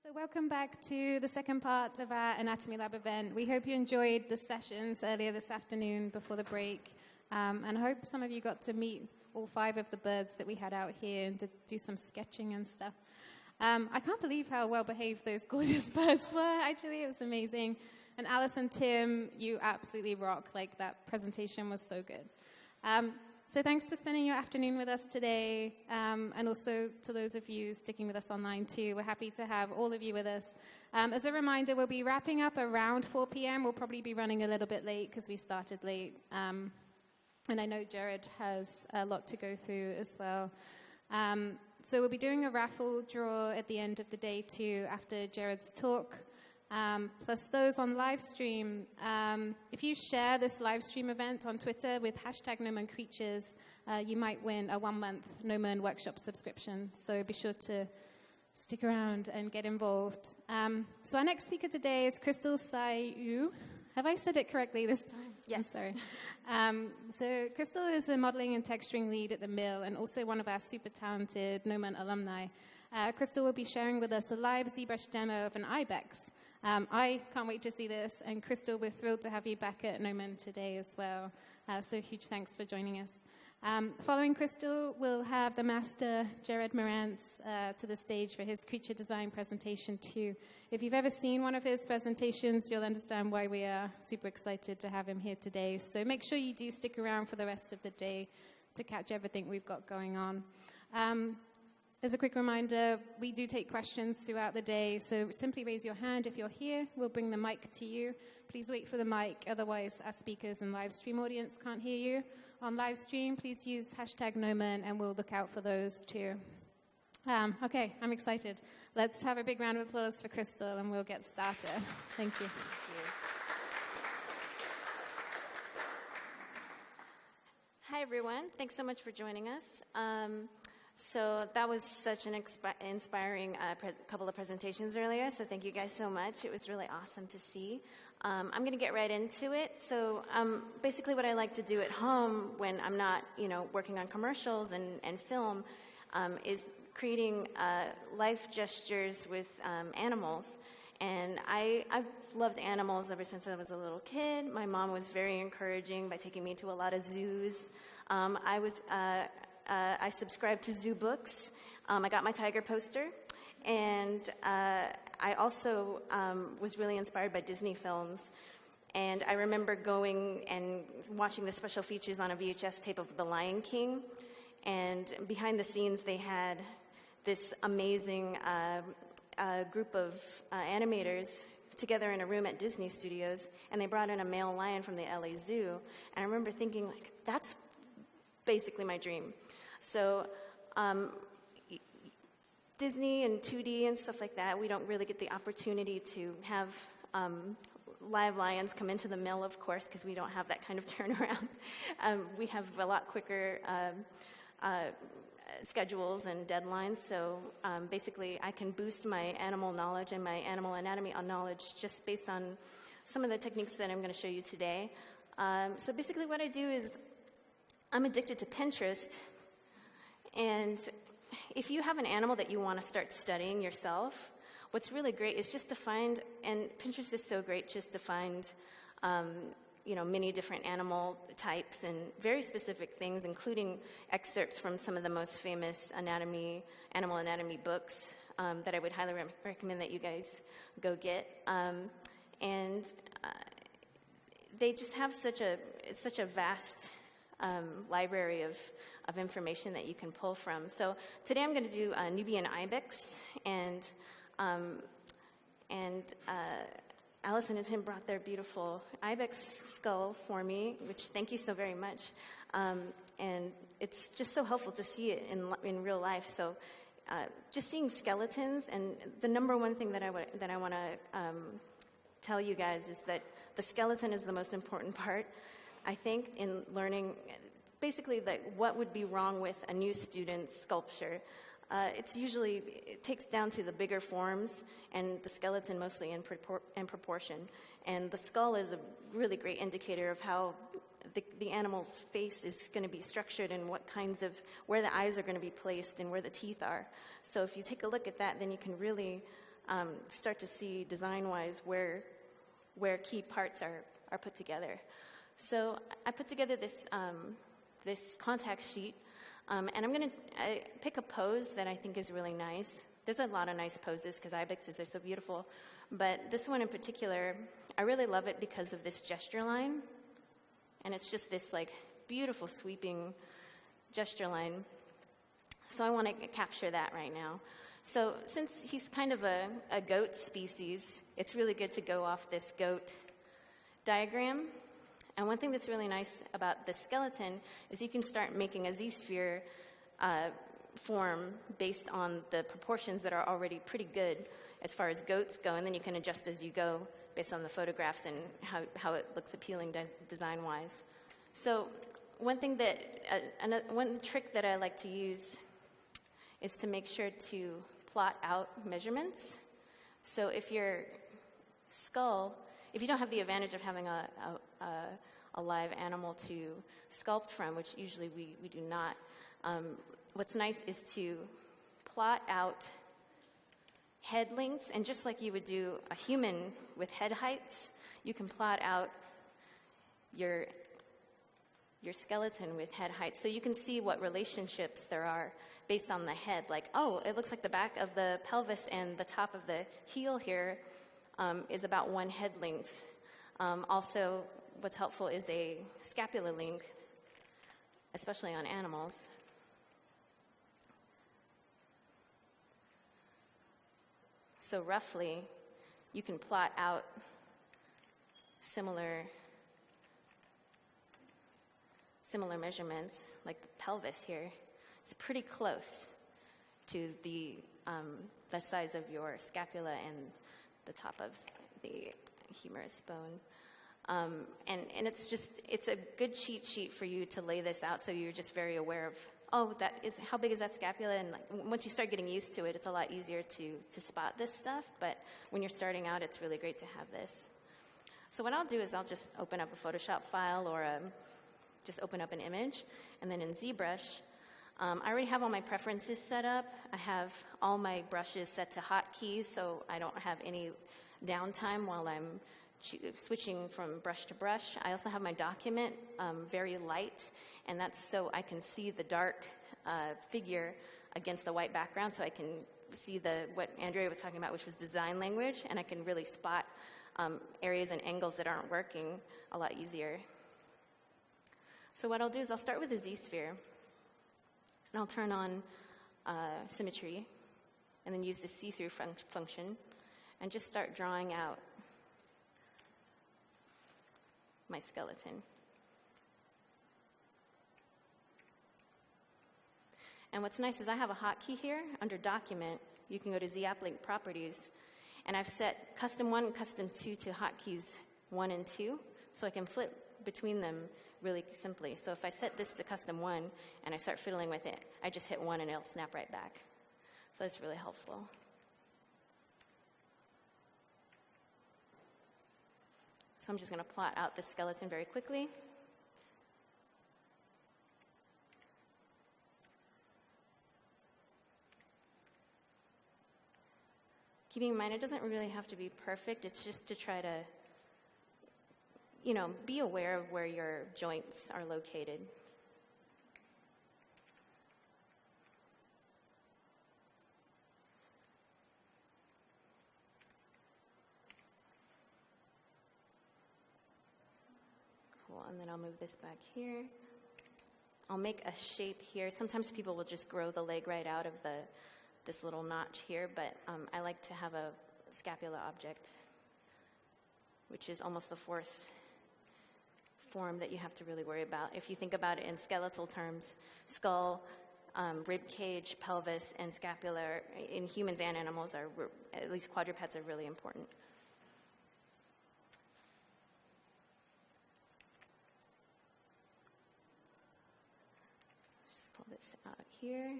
So welcome back to the second part of our Anatomy Lab event. We hope you enjoyed the sessions earlier this afternoon before the break, and hope some of you got to meet all 5 of the birds that we had out here and to do some sketching and stuff. I can't believe how well behaved those gorgeous birds were. Actually, it was amazing. And Alice and Tim, you absolutely rock. Like, that presentation was so good. So thanks for spending your afternoon with us today, and also to those of you sticking with us online too. We're happy to have all of you with us. As a reminder, we'll be wrapping up around 4 p.m. We'll probably be running a little bit late because we started late. And I know Jeard has a lot to go through as well. So we'll be doing a raffle draw at the end of the day too after Jeard's talk. Plus those on live stream, if you share this live stream event on Twitter with hashtag Gnomon Creatures, you might win a 1-month Gnomon workshop subscription. So be sure to stick around and get involved. So our next speaker today is Krystal Saou. Have I said it correctly this time? Yes. I'm sorry. So Krystal is a modeling and texturing lead at the Mill and also one of our super talented Gnomon alumni. Krystal will be sharing with us a live ZBrush demo of an ibex. I can't wait to see this, and Krystal, we're thrilled to have you back at Gnomon today as well. So huge thanks for joining us. Following Krystal, we'll have the master, Jeard Morance, to the stage for his creature design presentation too. If you've ever seen one of his presentations, you'll understand why we are super excited to have him here today. So make sure you do stick around for the rest of the day to catch everything we've got going on. As a quick reminder, we do take questions throughout the day, so simply raise your hand if you're here. We'll bring the mic to you. Please wait for the mic, otherwise our speakers and live stream audience can't hear you. On live stream, please use hashtag Gnomon, and we'll look out for those too. Okay, I'm excited. Let's have a big round of applause for Krystal, and we'll get started. Thank you. Hi, everyone. Thanks so much for joining us. So that was such an inspiring couple of presentations earlier, so thank you guys so much. It was really awesome to see. I'm going to get right into it. So basically what I like to do at home when I'm not, working on commercials and film is creating life gestures with animals. And I've loved animals ever since I was a little kid. My mom was very encouraging by taking me to a lot of zoos. I subscribed to Zoo Books. I got my tiger poster. And I also was really inspired by Disney films. And I remember going and watching the special features on a VHS tape of The Lion King. And behind the scenes, they had this amazing group of animators together in a room at Disney Studios. And they brought in a male lion from the LA Zoo. And I remember thinking, that's basically my dream. So Disney and 2D and stuff like that, we don't really get the opportunity to have live lions come into the mill, of course, because we don't have that kind of turnaround. We have a lot quicker schedules and deadlines, so basically I can boost my animal knowledge and my animal anatomy knowledge just based on some of the techniques that I'm going to show you today. So basically what I do is I'm addicted to Pinterest, and if you have an animal that you want to start studying yourself, what's really great is just to find, and Pinterest is so great just to find, many different animal types and very specific things, including excerpts from some of the most famous animal anatomy books that I would highly recommend that you guys go get. And they just have such a vast library of information that you can pull from. So today I'm going to do Nubian ibex, and Allison and Tim brought their beautiful ibex skull for me, which thank you so very much. And it's just so helpful to see it in real life. So just seeing skeletons, and the number one thing that I want to tell you guys is that the skeleton is the most important part, I think, in learning basically what would be wrong with a new student's sculpture. It takes down to the bigger forms and the skeleton mostly in proportion. And the skull is a really great indicator of how the animal's face is going to be structured and where the eyes are going to be placed and where the teeth are. So if you take a look at that, then you can really start to see design-wise where key parts are put together. So I put together this contact sheet, and I'm going to pick a pose that I think is really nice. There's a lot of nice poses because ibexes are so beautiful, but this one in particular, I really love it because of this gesture line, and it's just this like beautiful sweeping gesture line. So I want to capture that right now. So since he's kind of a goat species, it's really good to go off this goat diagram. And one thing that's really nice about this skeleton is you can start making a ZSphere form based on the proportions that are already pretty good as far as goats go, and then you can adjust as you go based on the photographs and how it looks appealing design-wise. So one trick that I like to use is to make sure to plot out measurements. So if your skull, if you don't have the advantage of having a live animal to sculpt from, which usually we do not, what's nice is to plot out head lengths, and just like you would do a human with head heights, you can plot out your skeleton with head height. So you can see what relationships there are based on the head. Like, oh, it looks like the back of the pelvis and the top of the heel here is about one head length. Also, what's helpful is a scapula length, especially on animals. So roughly, you can plot out similar measurements, like the pelvis here. It's pretty close to the size of your scapula and the top of the humerus bone. And it's a good cheat sheet for you to lay this out, so you're just very aware of, how big is that scapula? And like, once you start getting used to it, it's a lot easier to spot this stuff. But when you're starting out, it's really great to have this. So what I'll do is I'll just open up a Photoshop file or just open up an image, and then in ZBrush, I already have all my preferences set up. I have all my brushes set to hotkeys, so I don't have any downtime while I'm switching from brush to brush. I also have my document very light, and that's so I can see the dark figure against a white background, so I can see what Andrea was talking about, which was design language, and I can really spot areas and angles that aren't working a lot easier. So what I'll do is I'll start with a ZSphere, and I'll turn on symmetry, and then use the see-through function, and just start drawing out my skeleton. And what's nice is I have a hotkey here under Document. You can go to ZAppLink Properties, and I've set Custom 1 and Custom 2 to hotkeys 1 and 2, so I can flip between them really simply. So if I set this to Custom 1 and I start fiddling with it, I just hit 1 and it'll snap right back. So that's really helpful. So I'm just going to plot out the skeleton very quickly. Keeping in mind, it doesn't really have to be perfect. It's just to try to, be aware of where your joints are located. Cool, and then I'll move this back here. I'll make a shape here. Sometimes people will just grow the leg right out of this little notch here, but I like to have a scapula object, which is almost the fourth form that you have to really worry about. If you think about it in skeletal terms, skull, rib cage, pelvis, and scapula in humans and animals are, at least quadrupeds, are really important. Just pull this out here.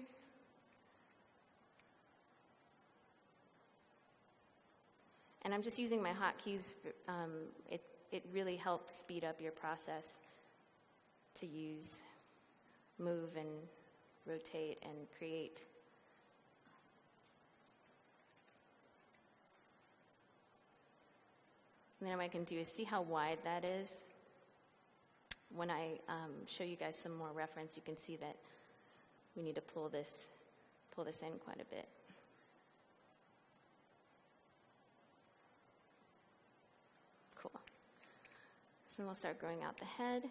And I'm just using my hotkeys. It really helps speed up your process to use, move, and rotate and create. And then what I can do is see how wide that is. When I show you guys some more reference, you can see that we need to pull this in quite a bit. Cool. So then we'll start growing out the head.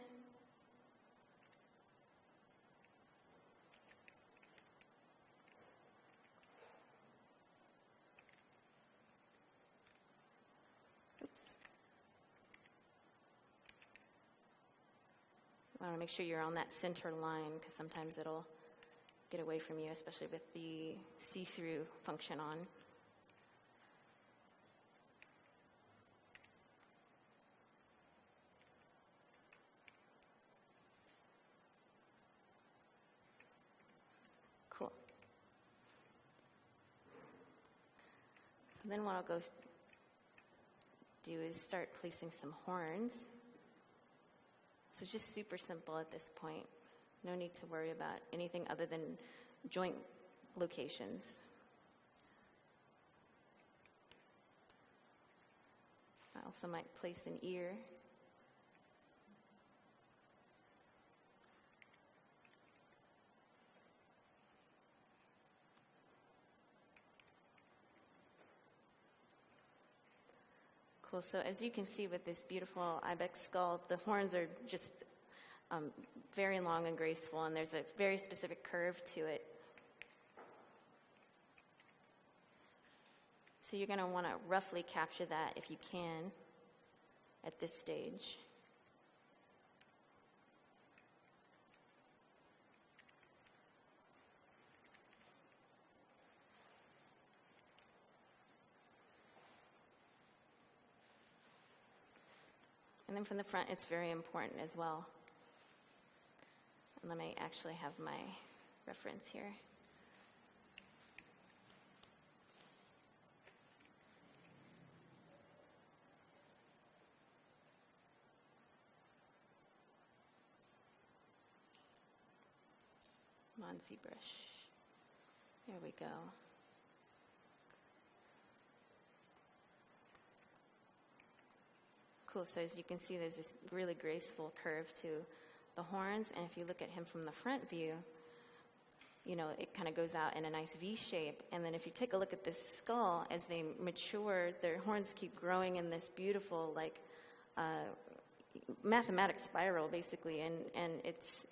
I want to make sure you're on that center line because sometimes it'll get away from you, especially with the see-through function on. Cool. So then what I'll go do is start placing some horns. So it's just super simple at this point. No need to worry about anything other than joint locations. I also might place an ear. Cool. So as you can see with this beautiful ibex skull, the horns are just very long and graceful, and there's a very specific curve to it. So you're going to want to roughly capture that if you can at this stage. And then from the front, it's very important as well. And let me actually have my reference here. Come on, ZBrush. There we go. Cool. So as you can see, there's this really graceful curve to the horns, and if you look at him from the front view, you know, it kind of goes out in a nice V shape. And then if you take a look at this skull, as they mature, their horns keep growing in this beautiful, like, mathematic spiral, basically. And it's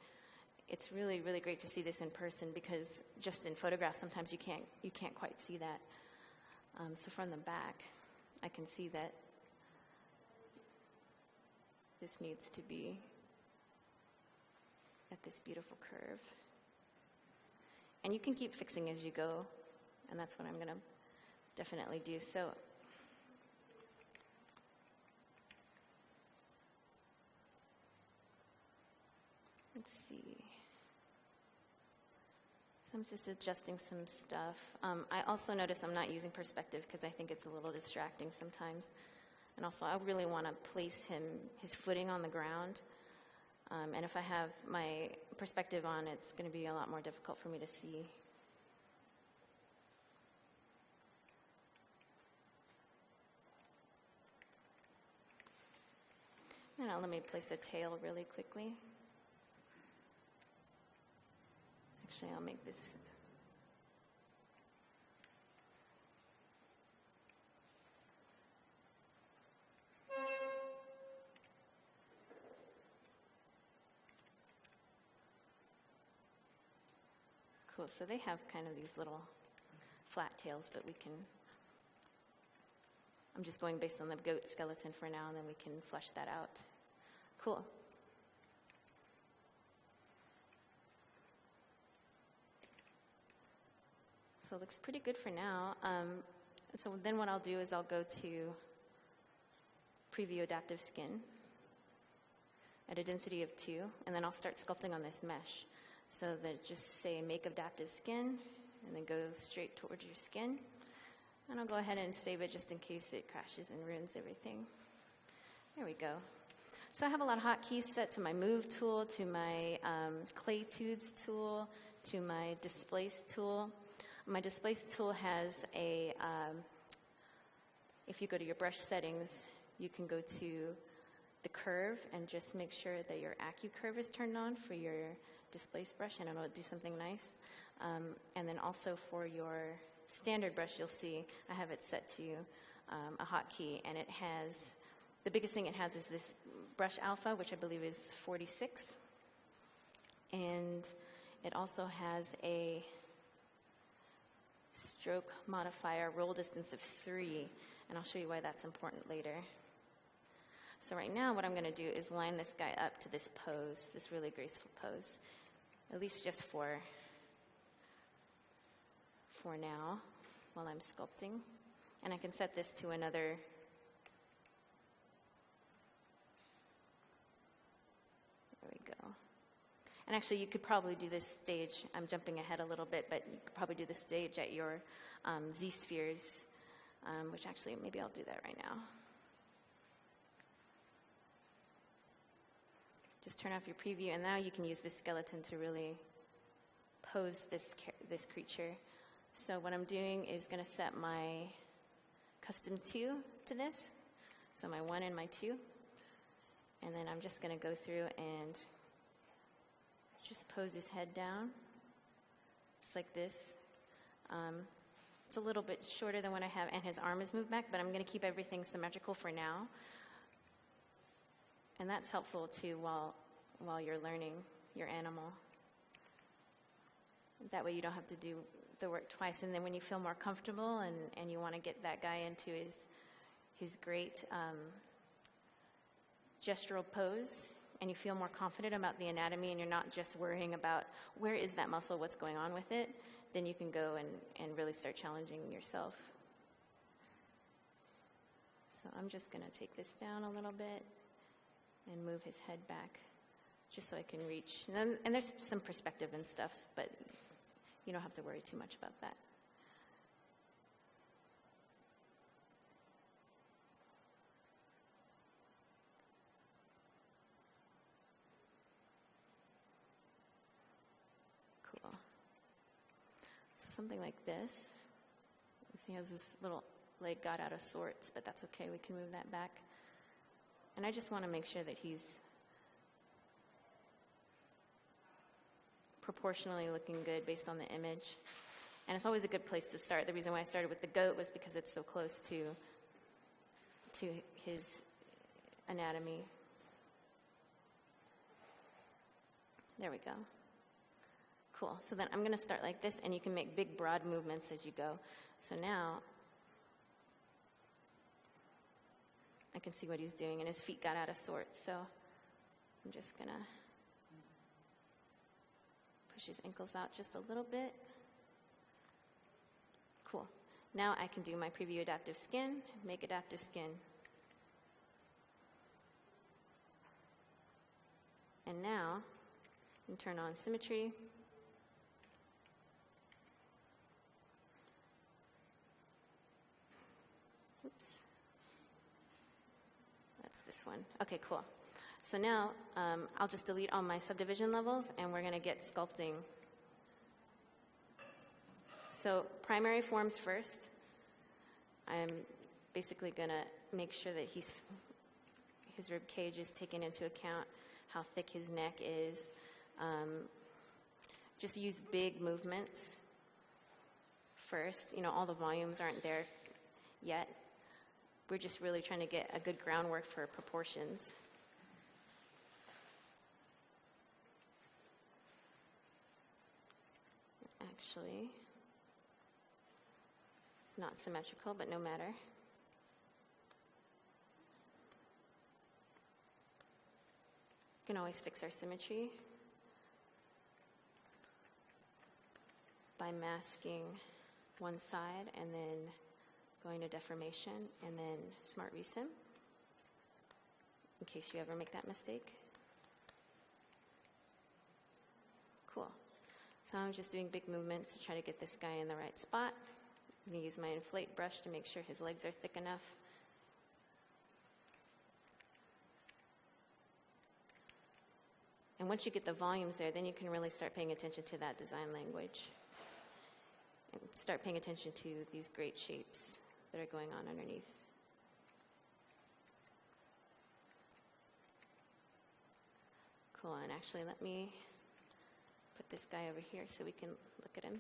really, really great to see this in person, because just in photographs, sometimes you can't quite see that. So from the back, I can see that this needs to be at this beautiful curve. And you can keep fixing as you go, and that's what I'm going to definitely do. So let's see. So I'm just adjusting some stuff. I also notice I'm not using perspective because I think it's a little distracting sometimes. And also, I really want to place his footing on the ground. And if I have my perspective on, it's going to be a lot more difficult for me to see. And now let me place the tail really quickly. Actually, I'll make this. Cool, so they have kind of these little flat tails, but I'm just going based on the goat skeleton for now, and then we can flesh that out. Cool. So it looks pretty good for now. So then what I'll do is I'll go to Preview Adaptive Skin at a density of 2, and then I'll start sculpting on this mesh. So that just say Make Adaptive Skin, and then go straight towards your skin. And I'll go ahead and save it just in case it crashes and ruins everything. There we go. So I have a lot of hotkeys set to my Move tool, to my Clay Tubes tool, to my Displace tool. My Displace tool has a, if you go to your brush settings, you can go to the curve and just make sure that your AccuCurve is turned on for your displace brush, and it'll do something nice. And then also for your standard brush, you'll see I have it set to a hotkey, and it has, the biggest thing it has is this brush alpha, which I believe is 46. And it also has a stroke modifier roll distance of 3, and I'll show you why that's important later. So right now what I'm going to do is line this guy up to this pose, this really graceful pose, at least just for now while I'm sculpting. And I can set this to another And actually, you could probably do this stage. I'm jumping ahead a little bit, but you could probably do this stage at your ZSpheres, which actually, maybe I'll do that right now. Just turn off your preview, and now you can use this skeleton to really pose this creature. So what I'm doing is going to set my custom 2 to this, so my 1 and my 2. And then I'm just going to go through and just pose his head down, just like this. It's a little bit shorter than what I have, and his arm is moved back, but I'm going to keep everything symmetrical for now. And that's helpful too while you're learning your animal. That way you don't have to do the work twice. And then when you feel more comfortable and you want to get that guy into his great gestural pose, and you feel more confident about the anatomy, and you're not just worrying about where is that muscle, what's going on with it, then you can go and really start challenging yourself. So I'm just going to take this down a little bit and move his head back just so I can reach. And there's some perspective and stuff, but you don't have to worry too much about that. Cool. So something like this. He has this little leg got out of sorts, but that's okay. We can move that back. And I just want to make sure that he's proportionally looking good based on the image. And it's always a good place to start. The reason why I started with the goat was because it's so close to his anatomy. There we go. Cool. So then I'm going to start like this, and you can make big, broad movements as you go. So now I can see what he's doing, and his feet got out of sorts. So I'm just going to push his ankles out just a little bit. Cool. Now I can do my preview adaptive skin, make adaptive skin. And now I can turn on symmetry. Oops. That's this one. Okay, cool. So now I'll just delete all my subdivision levels, and we're going to get sculpting. So primary forms first. I'm basically going to make sure that his rib cage is taken into account, how thick his neck is. Just use big movements first. All the volumes aren't there yet. We're just really trying to get a good groundwork for proportions. Actually, it's not symmetrical, but no matter. We can always fix our symmetry by masking one side and then going to deformation and then smart resim, in case you ever make that mistake. Cool. So I'm just doing big movements to try to get this guy in the right spot. I'm going to use my inflate brush to make sure his legs are thick enough. And once you get the volumes there, then you can really start paying attention to that design language. And start paying attention to these great shapes that are going on underneath. Cool, and actually let me put this guy over here so we can look at him.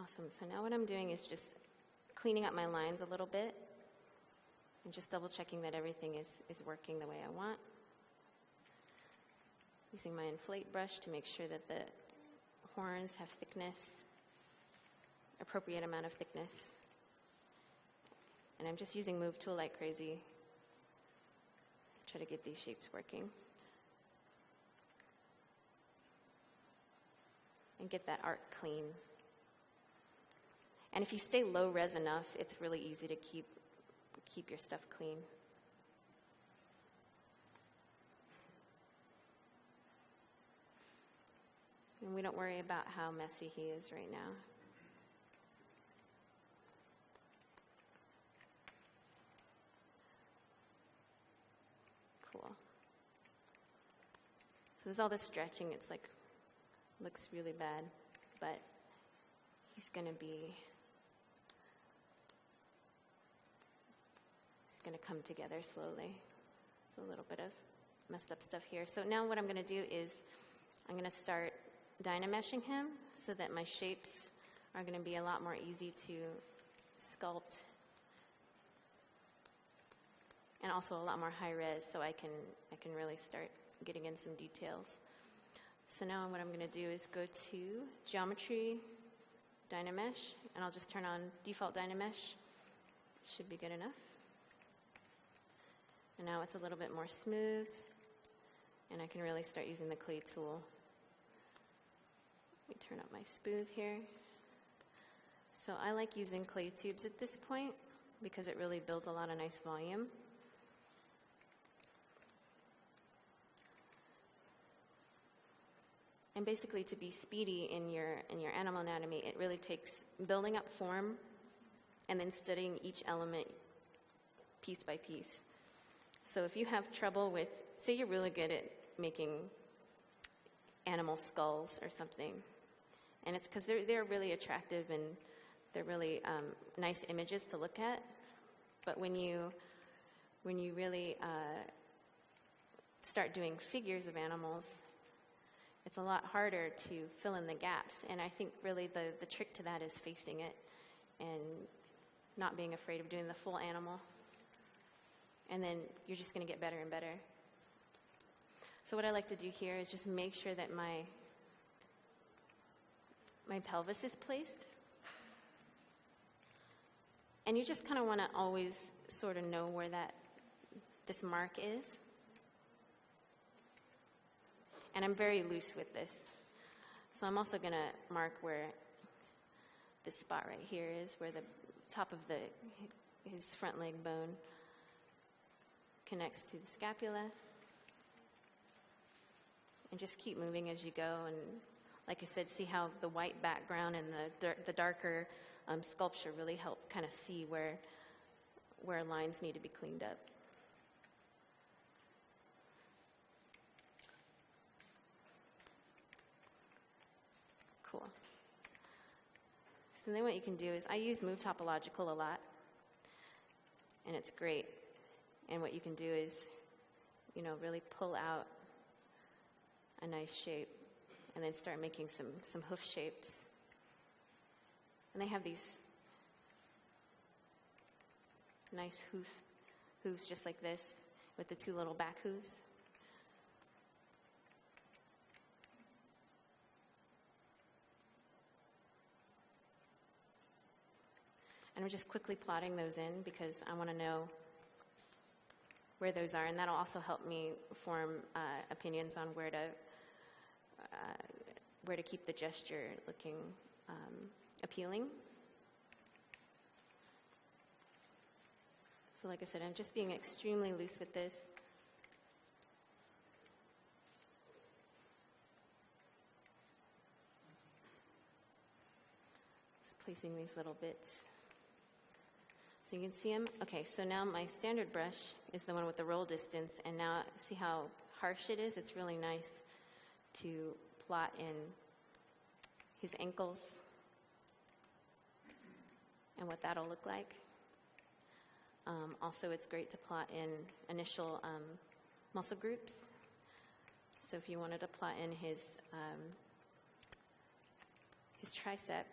Awesome, so now what I'm doing is just cleaning up my lines a little bit and just double checking that everything is working the way I want. Using my inflate brush to make sure that the horns have thickness, appropriate amount of thickness. And I'm just using move tool like crazy to try to get these shapes working. And get that art clean. And if you stay low res enough, it's really easy to keep your stuff clean. And we don't worry about how messy he is right now. Cool. So there's all this stretching. It's like, looks really bad, but he's going to come together slowly. There's a little bit of messed up stuff here. So now what I'm going to do is I'm going to start Dynameshing him so that my shapes are going to be a lot more easy to sculpt and also a lot more high res, so I can really start getting in some details. So now what I'm going to do is go to Geometry, Dynamesh, and I'll just turn on default Dynamesh. Should be good enough. And now it's a little bit more smooth, and I can really start using the clay tool. Let me turn up my smooth here. So I like using clay tubes at this point because it really builds a lot of nice volume. And basically, to be speedy in your animal anatomy, it really takes building up form and then studying each element piece by piece. So if you have trouble with, say you're really good at making animal skulls or something, and it's because they're really attractive and they're really nice images to look at, but when you really start doing figures of animals, it's a lot harder to fill in the gaps. And I think really the trick to that is facing it and not being afraid of doing the full animal. And then you're just going to get better and better. So what I like to do here is just make sure that my pelvis is placed. And you just kind of want to always sort of know where this mark is. And I'm very loose with this. So I'm also going to mark where this spot right here is, where the top of his front leg bone connects to the scapula. And just keep moving as you go. And like I said, see how the white background and the darker sculpture really help kind of see where lines need to be cleaned up. Cool. So then what you can do is, I use Move Topological a lot, and it's great. And what you can do is, really pull out a nice shape and then start making some hoof shapes. And they have these nice hooves just like this with the two little back hooves. And I'm just quickly plotting those in because I want to know where those are, and that'll also help me form opinions on where to keep the gesture looking appealing. So like I said, I'm just being extremely loose with this. Just placing these little bits. So you can see them. Okay, so now my standard brush is the one with the roll distance, and now see how harsh it is? It's really nice to plot in his ankles and what that'll look like. Also, it's great to plot in initial muscle groups. So if you wanted to plot in his tricep,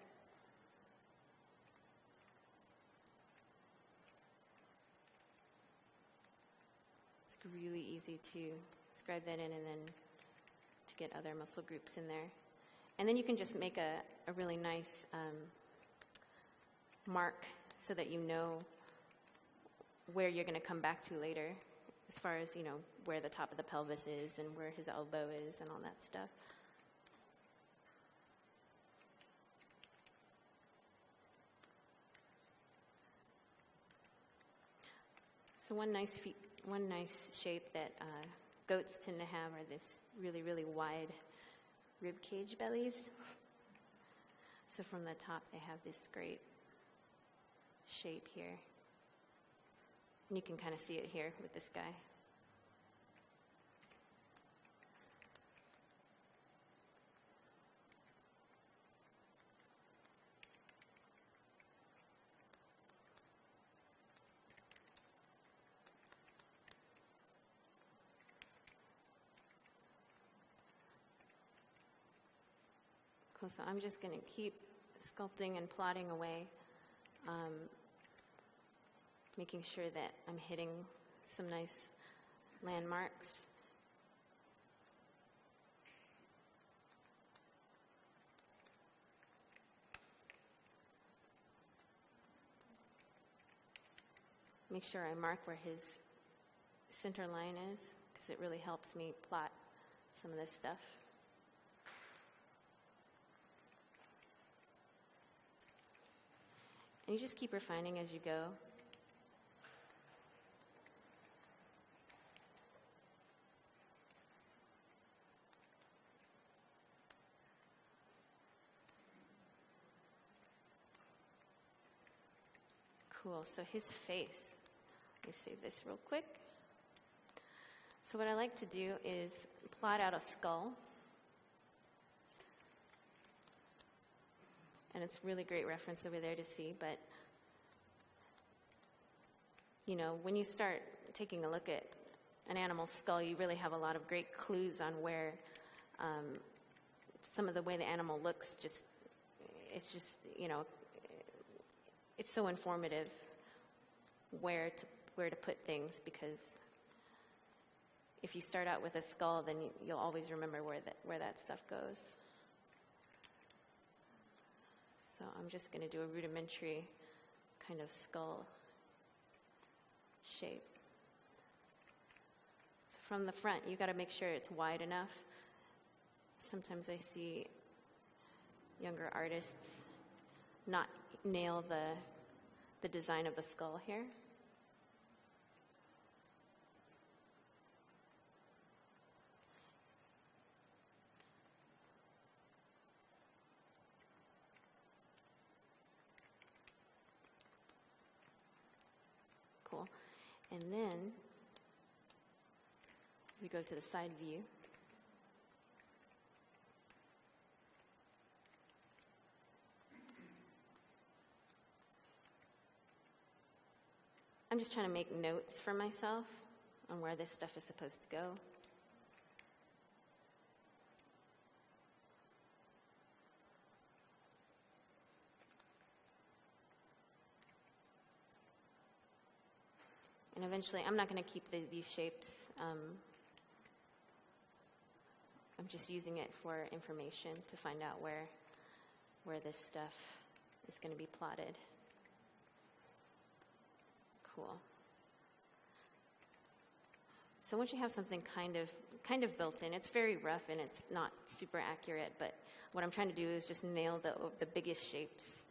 it's really easy to scribe that in and then to get other muscle groups in there. And then you can just make a really nice mark so that you know where you're going to come back to later, as far as, you know, where the top of the pelvis is and where his elbow is and all that stuff. So one nice shape that goats tend to have are this really, really wide rib cage bellies. So from the top, they have this great shape here. And you can kind of see it here with this guy. Cool, so I'm just going to keep sculpting and plotting away, making sure that I'm hitting some nice landmarks. Make sure I mark where his center line is, because it really helps me plot some of this stuff. And you just keep refining as you go. Cool, so his face. Let me save this real quick. So what I like to do is plot out a skull. And it's really great reference over there to see, but you know, when you start taking a look at an animal's skull, you really have a lot of great clues on where some of the way the animal looks it's just, you know, it's so informative where to put things, because if you start out with a skull, then you'll always remember where that stuff goes. So I'm just going to do a rudimentary kind of skull shape. So from the front, you've got to make sure it's wide enough. Sometimes I see younger artists not nail the design of the skull here. Cool. And then we go to the side view. I'm just trying to make notes for myself on where this stuff is supposed to go. And eventually, I'm not going to keep these shapes. I'm just using it for information to find out where this stuff is going to be plotted. Cool. So once you have something kind of built in, it's very rough and it's not super accurate, but what I'm trying to do is just nail the biggest shapes.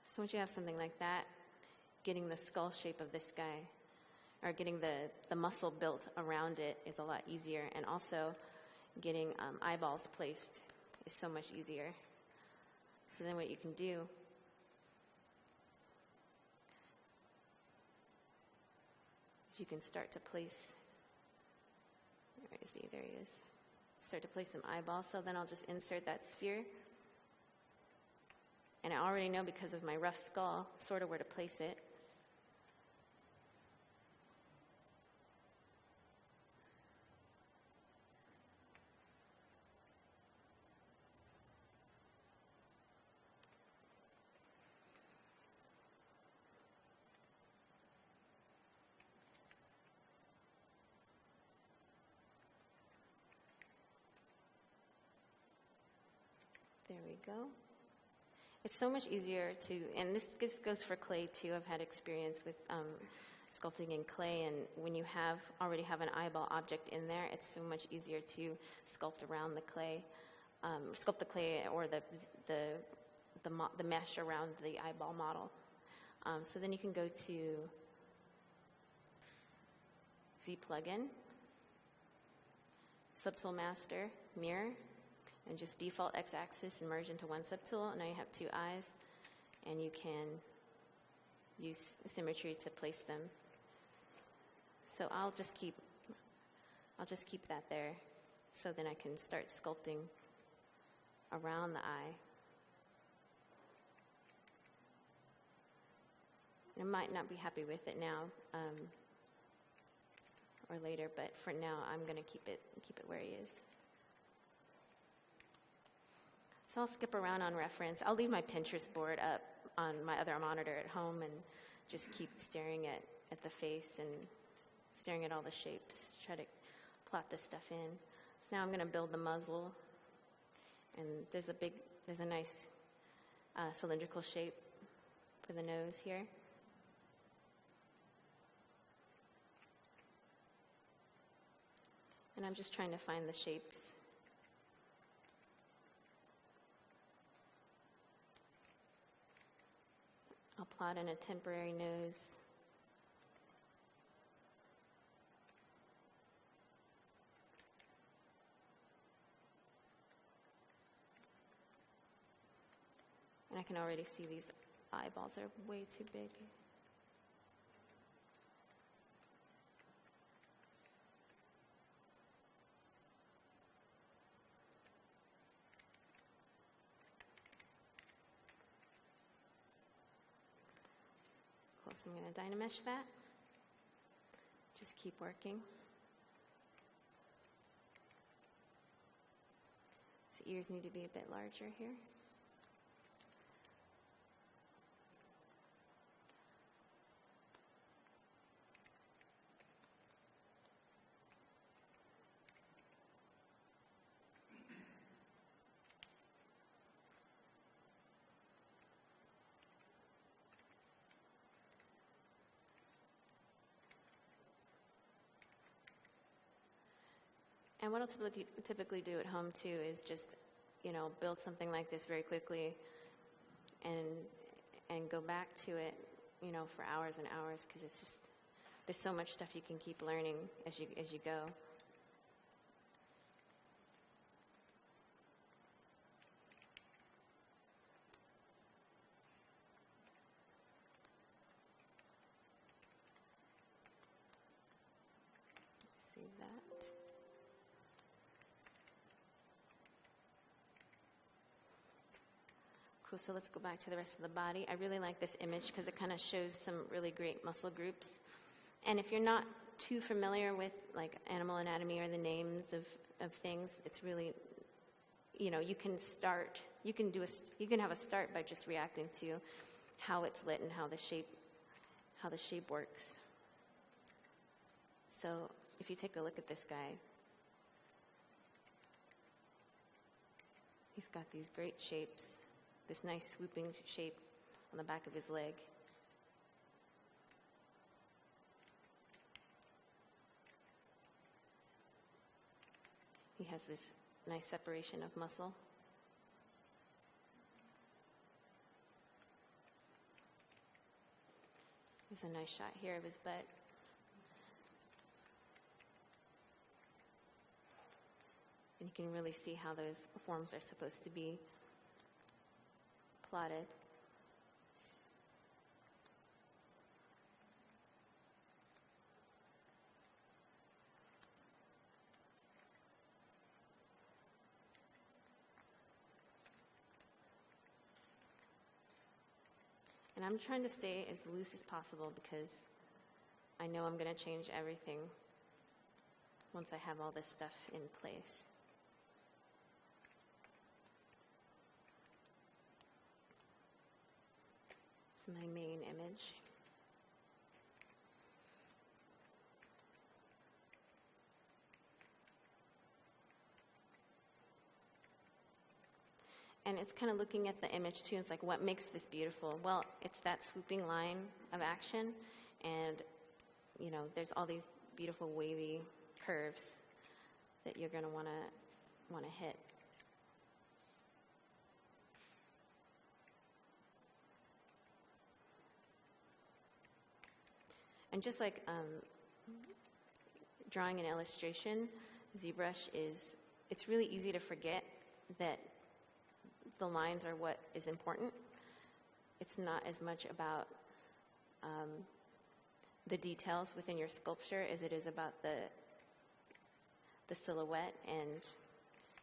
So once you have something like that, getting the skull shape of this guy, or getting the muscle built around it is a lot easier, and also getting eyeballs placed is so much easier. So then what you can do You can start to place, where is he? There he is. Start to place some eyeballs. So then I'll just insert that sphere. And I already know, because of my rough skull, sort of where to place it. There we go. It's so much easier to, and this goes for clay too. I've had experience with sculpting in clay, and when you already have an eyeball object in there, it's so much easier to sculpt around the clay, sculpt the clay or the mesh around the eyeball model. So then you can go to Z plugin, subtool master, mirror, and just default x-axis and merge into one subtool. And now you have two eyes, and you can use symmetry to place them. So I'll just keep that there, so then I can start sculpting around the eye. I might not be happy with it now, or later, but for now I'm going to keep it where he is. So I'll skip around on reference. I'll leave my Pinterest board up on my other monitor at home and just keep staring at the face and staring at all the shapes, try to plot this stuff in. So now I'm going to build the muzzle, and there's a nice cylindrical shape for the nose here. And I'm just trying to find the shapes. I'll plot in a temporary nose. And I can already see these eyeballs are way too big. So I'm going to Dynamesh that. Just keep working. His ears need to be a bit larger here. And what I'll typically do at home too is just, build something like this very quickly, and go back to it, for hours and hours, because it's just, there's so much stuff you can keep learning as you go. See that. Cool, so let's go back to the rest of the body. I really like this image because it kind of shows some really great muscle groups. And if you're not too familiar with like animal anatomy or the names of things, it's really, you can start. You can have a start by just reacting to how it's lit and how the shape works. So if you take a look at this guy, he's got these great shapes. This nice swooping shape on the back of his leg. He has this nice separation of muscle. There's a nice shot here of his butt. And you can really see how those forms are supposed to be plotted. And I'm trying to stay as loose as possible because I know I'm going to change everything once I have all this stuff in place. It's my main image. And it's kind of looking at the image too. It's like, what makes this beautiful? Well, it's that swooping line of action, and there's all these beautiful wavy curves that you're going to want to hit. And just like drawing an illustration, ZBrush it's really easy to forget that the lines are what is important. It's not as much about the details within your sculpture as it is about the silhouette and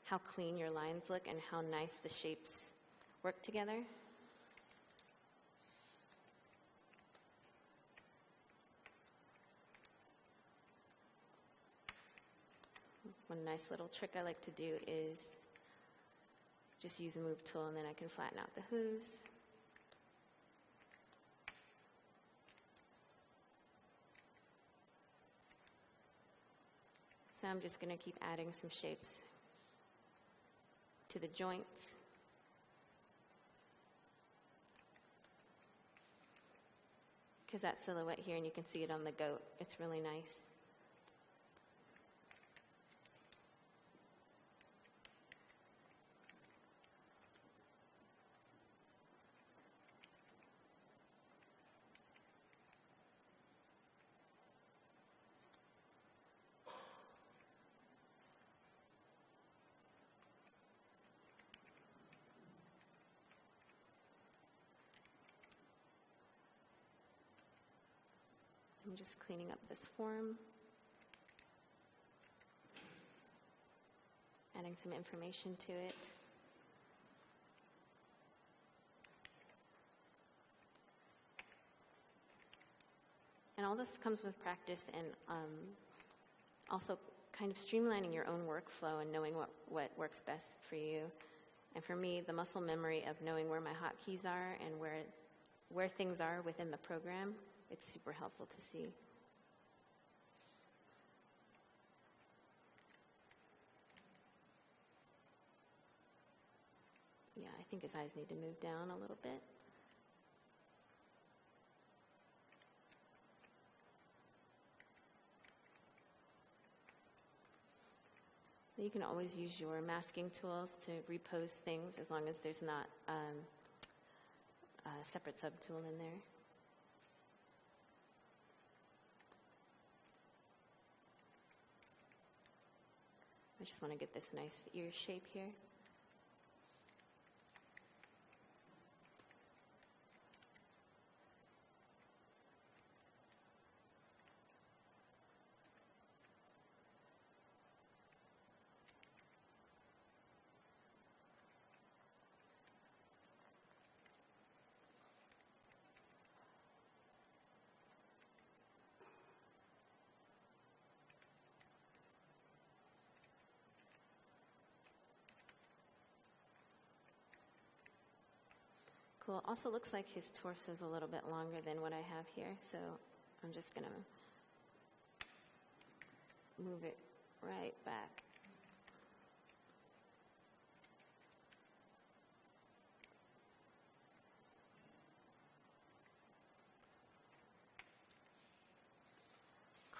how clean your lines look and how nice the shapes work together. One nice little trick I like to do is just use a move tool, and then I can flatten out the hooves. So I'm just going to keep adding some shapes to the joints. Because that silhouette here, and you can see it on the goat, it's really nice. I'm just cleaning up this form, adding some information to it. And all this comes with practice and also kind of streamlining your own workflow and knowing what works best for you. And for me, the muscle memory of knowing where my hotkeys are and where things are within the program, it's super helpful to see. Yeah, I think his eyes need to move down a little bit. You can always use your masking tools to repose things as long as there's not a separate subtool in there. I just want to get this nice ear shape here. Cool. Also looks like his torso is a little bit longer than what I have here, so I'm just going to move it right back.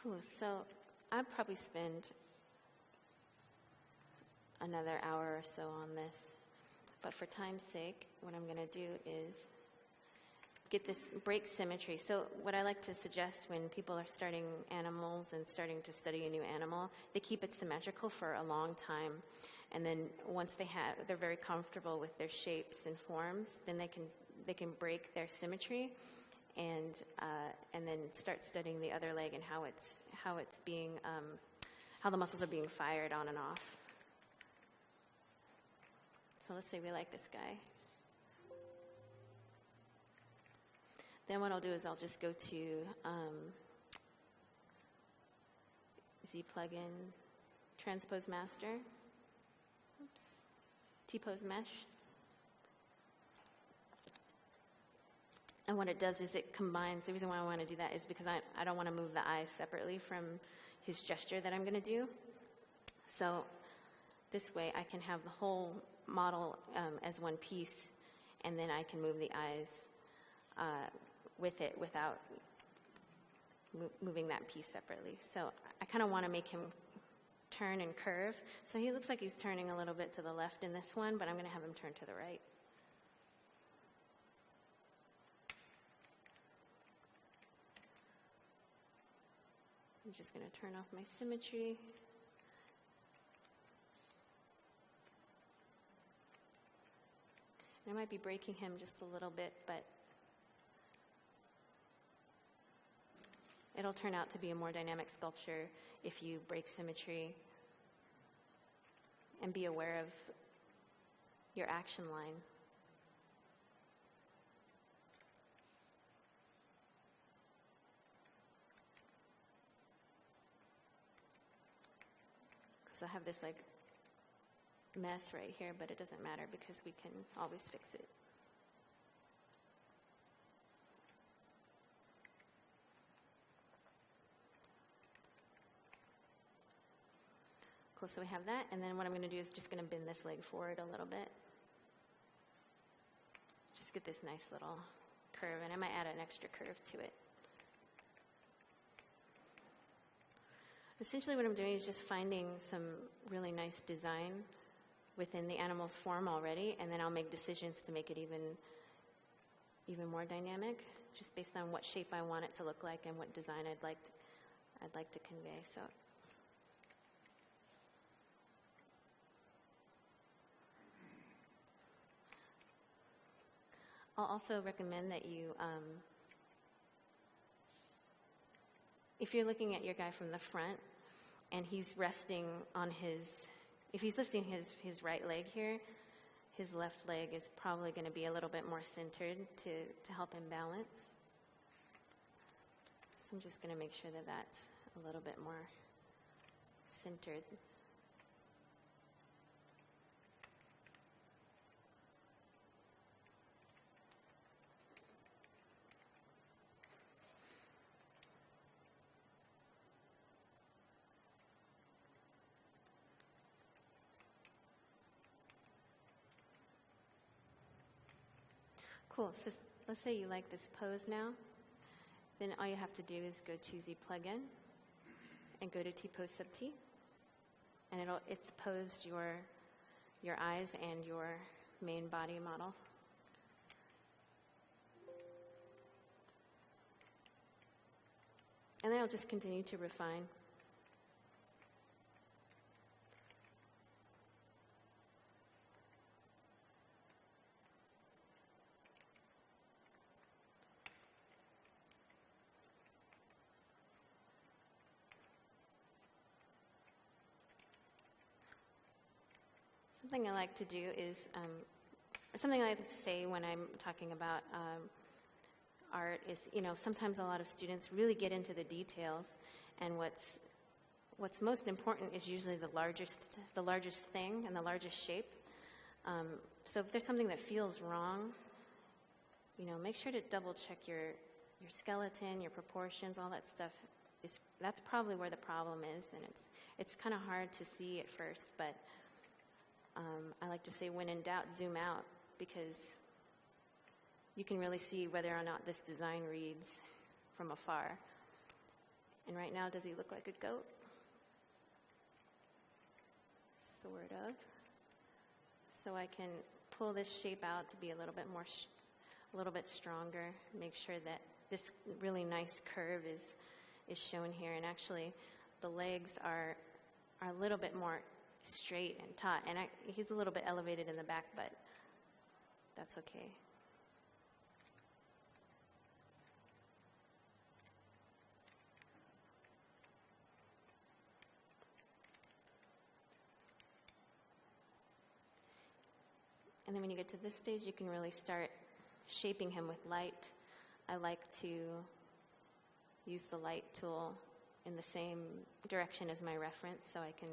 Cool. So I'd probably spend another hour or so on this. But for time's sake, what I'm going to do is break symmetry. So what I like to suggest when people are starting animals and starting to study a new animal, they keep it symmetrical for a long time. And then once they're very comfortable with their shapes and forms, then they can break their symmetry and then start studying the other leg and how the muscles are being fired on and off. So let's say we like this guy. Then what I'll do is I'll just go to Z plugin, transpose master, T-pose mesh. And what it does is it combines. The reason why I want to do that is because I don't want to move the eyes separately from his gesture that I'm going to do. So this way I can have the whole model as one piece, and then I can move the eyes with it without moving that piece separately. So I kind of want to make him turn and curve. So he looks like he's turning a little bit to the left in this one, but I'm going to have him turn to the right. I'm just going to turn off my symmetry. And I might be breaking him just a little bit, but it'll turn out to be a more dynamic sculpture if you break symmetry and be aware of your action line. So I have this like mess right here, but it doesn't matter because we can always fix it. Cool, so we have that, and then what I'm going to do is just going to bend this leg forward a little bit. Just get this nice little curve, and I might add an extra curve to it. Essentially what I'm doing is just finding some really nice design within the animal's form already, and then I'll make decisions to make it even more dynamic, just based on what shape I want it to look like and what design I'd like to convey. So I'll also recommend that you, if you're looking at your guy from the front and he's resting on if he's lifting his right leg here, his left leg is probably going to be a little bit more centered to help him balance. So I'm just going to make sure that that's a little bit more centered. Cool, so let's say you like this pose now. Then all you have to do is go to Z plugin and go to T-pose sub T. And it's posed your eyes and your main body model. And then I'll just continue to refine. Something I like to do is, or something I like to say when I'm talking about art is, sometimes a lot of students really get into the details, and what's most important is usually the largest thing and the largest shape. So if there's something that feels wrong, make sure to double check your skeleton, your proportions, all that stuff. That's probably where the problem is, and it's kind of hard to see at first, but I like to say, when in doubt, zoom out, because you can really see whether or not this design reads from afar. And right now, does he look like a goat? Sort of. So I can pull this shape out to be a little bit more, a little bit stronger. Make sure that this really nice curve is shown here. And actually, the legs are a little bit more straight and taut, and he's a little bit elevated in the back, but that's okay. And then when you get to this stage, you can really start shaping him with light. I like to use the light tool in the same direction as my reference so I can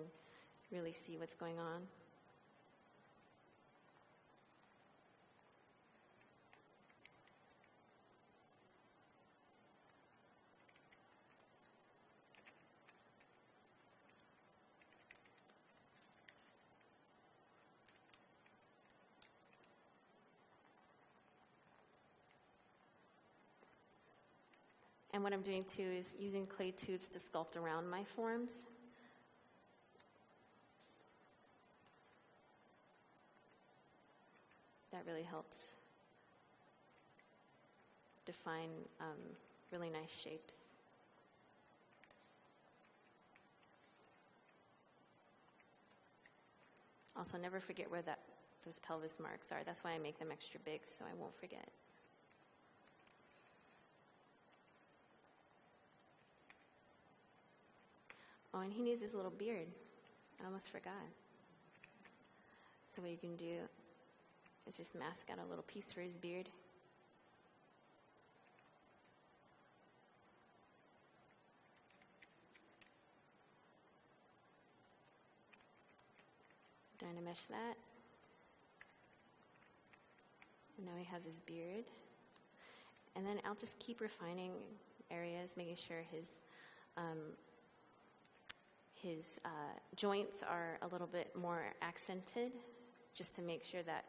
really see what's going on. And what I'm doing too is using clay tubes to sculpt around my forms. That really helps define really nice shapes. Also, never forget where those pelvis marks are. That's why I make them extra big, so I won't forget. Oh, and he needs his little beard. I almost forgot. So what you can do is just mask out a little piece for his beard. Dynamesh that. And now he has his beard. And then I'll just keep refining areas, making sure his joints are a little bit more accented, just to make sure that,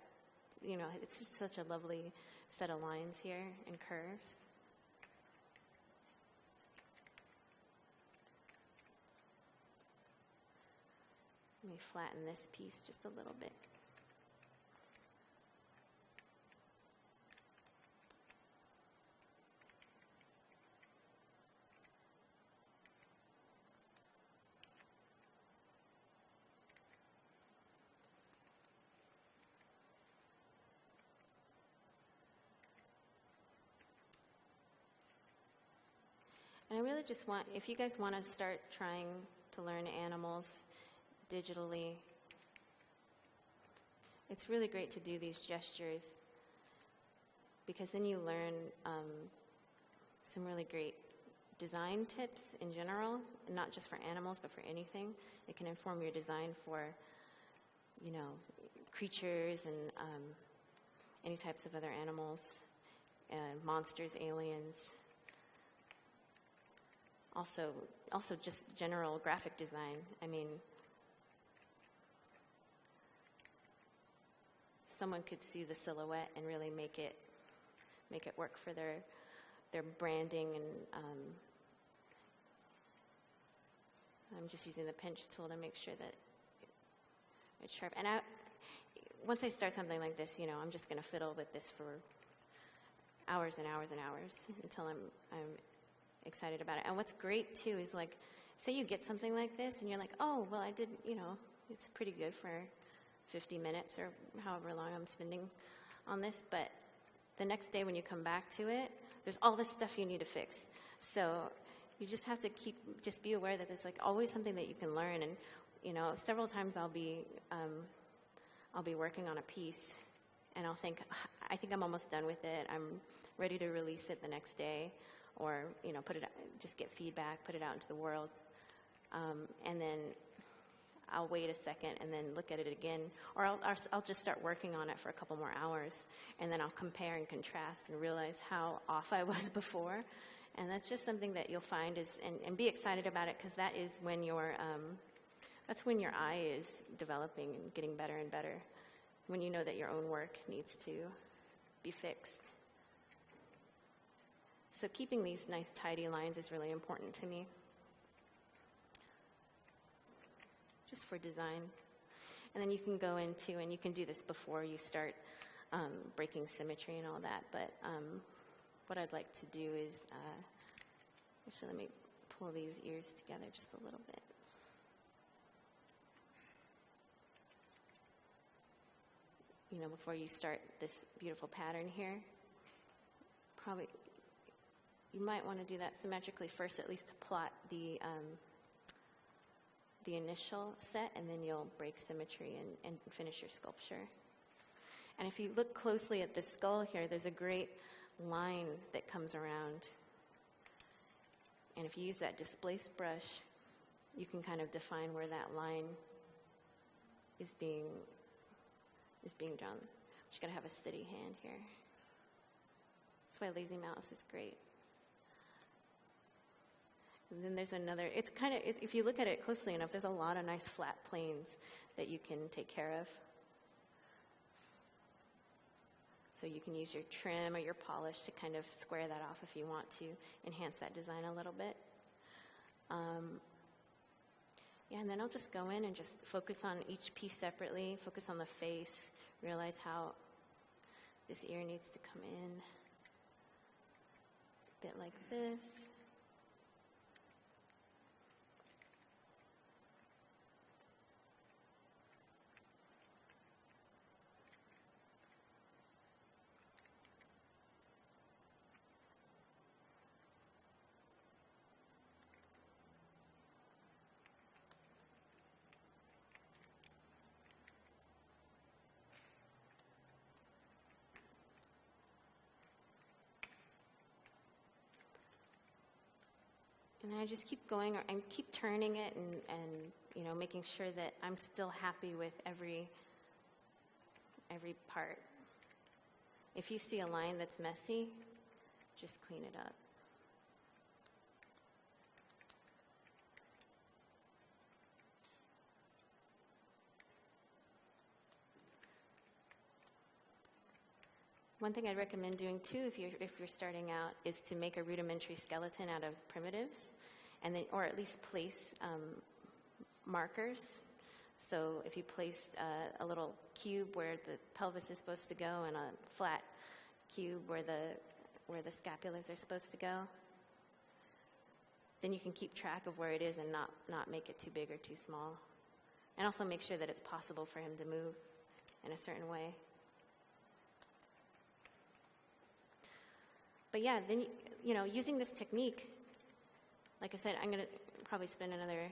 it's just such a lovely set of lines here and curves. Let me flatten this piece just a little bit. And I really just want, if you guys want to start trying to learn animals digitally, it's really great to do these gestures, because then you learn some really great design tips in general, and not just for animals, but for anything. It can inform your design for, creatures and any types of other animals, monsters, aliens. Also just general graphic design. I mean, someone could see the silhouette and really make it work for their branding, and I'm just using the pinch tool to make sure that it's sharp. And once I start something like this, I'm just going to fiddle with this for hours and hours and hours until I'm excited about it. And what's great too is, like, say you get something like this and you're like, oh, well, I did, it's pretty good for 50 minutes or however long I'm spending on this, but the next day when you come back to it, there's all this stuff you need to fix. So you just have to just be aware that there's like always something that you can learn. And several times I'll be working on a piece and I'll think, I think I'm almost done with it, I'm ready to release it the next day, or put it, just get feedback, put it out into the world, and then I'll wait a second and then look at it again, or I'll just start working on it for a couple more hours, and then I'll compare and contrast and realize how off I was before. And that's just something that you'll find is, and be excited about it, because that is when that's when your eye is developing and getting better and better, when you know that your own work needs to be fixed. So keeping these nice tidy lines is really important to me, just for design. And then you can go into, and you can do this before you start breaking symmetry and all that, but what I'd like to do is, actually let me pull these ears together just a little bit. Before you start this beautiful pattern here, probably you might want to do that symmetrically first, at least to plot the initial set, and then you'll break symmetry and finish your sculpture. And if you look closely at the skull here, there's a great line that comes around. And if you use that displaced brush, you can kind of define where that line is being drawn. Just gotta have a steady hand here. That's why lazy mouse is great. And then there's another, it's kind of, if you look at it closely enough, there's a lot of nice flat planes that you can take care of. So you can use your trim or your polish to kind of square that off if you want to enhance that design a little bit. Yeah, and then I'll just go in and just focus on each piece separately, focus on the face, realize how this ear needs to come in. A bit like this. And I just keep going and keep turning it and you know, making sure that I'm still happy with every part. If you see a line that's messy, just clean it up. One thing I'd recommend doing too, if you're starting out, is to make a rudimentary skeleton out of primitives, and then, or at least place markers. So if you placed a little cube where the pelvis is supposed to go, and a flat cube where the scapulars are supposed to go, then you can keep track of where it is and not make it too big or too small, and also make sure that it's possible for him to move in a certain way. But yeah, then, you know, using this technique, like I said, I'm going to probably spend another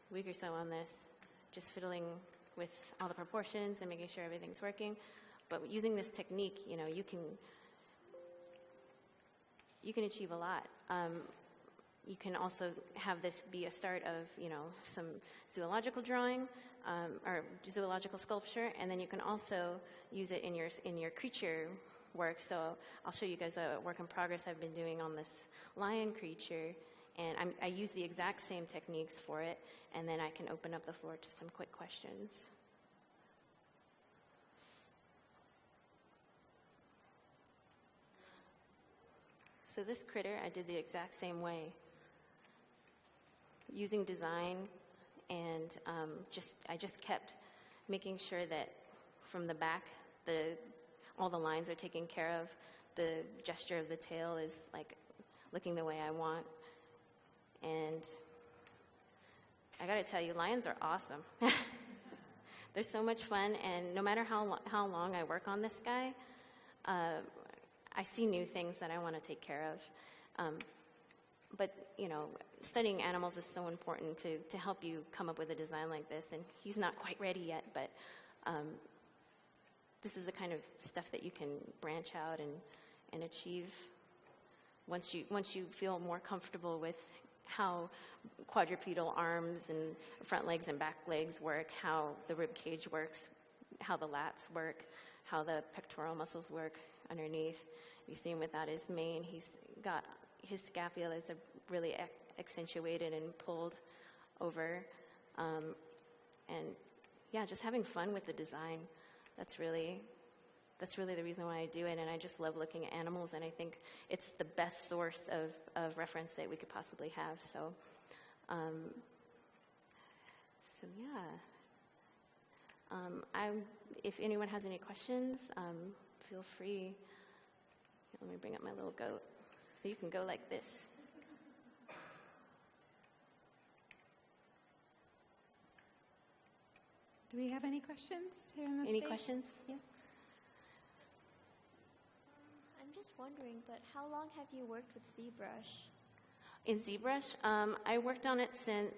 week or so on this, just fiddling with all the proportions and making sure everything's working. But using this technique, you know, you can achieve a lot. You can also have this be a start of, you know, some zoological drawing or zoological sculpture, and then you can also use it in your creature work. So I'll show you guys a work in progress I've been doing on this lion creature, and I use the exact same techniques for it, and then I can open up the floor to some quick questions. So this critter, I did the exact same way, using design, and I just kept making sure that from the back, all the lines are taken care of. The gesture of the tail is like looking the way I want. And I gotta tell you, lions are awesome. They're so much fun, and no matter how long I work on this guy, I see new things that I want to take care of. But, you know, studying animals is so important to help you come up with a design like this, and he's not quite ready yet, but this is the kind of stuff that you can branch out and achieve once you feel more comfortable with how quadrupedal arms and front legs and back legs work, how the rib cage works, how the lats work, how the pectoral muscles work underneath. You see him without his mane. He's got his scapulas are really accentuated and pulled over, and yeah, just having fun with the design. That's really the reason why I do it, and I just love looking at animals, and I think it's the best source of reference that we could possibly have. So yeah. If anyone has any questions, feel free. Let me bring up my little goat, so you can go like this. Do we have any questions here on the Any stage? questions? Yes. I'm just wondering, but how long have you worked with ZBrush? In ZBrush, I worked on it since,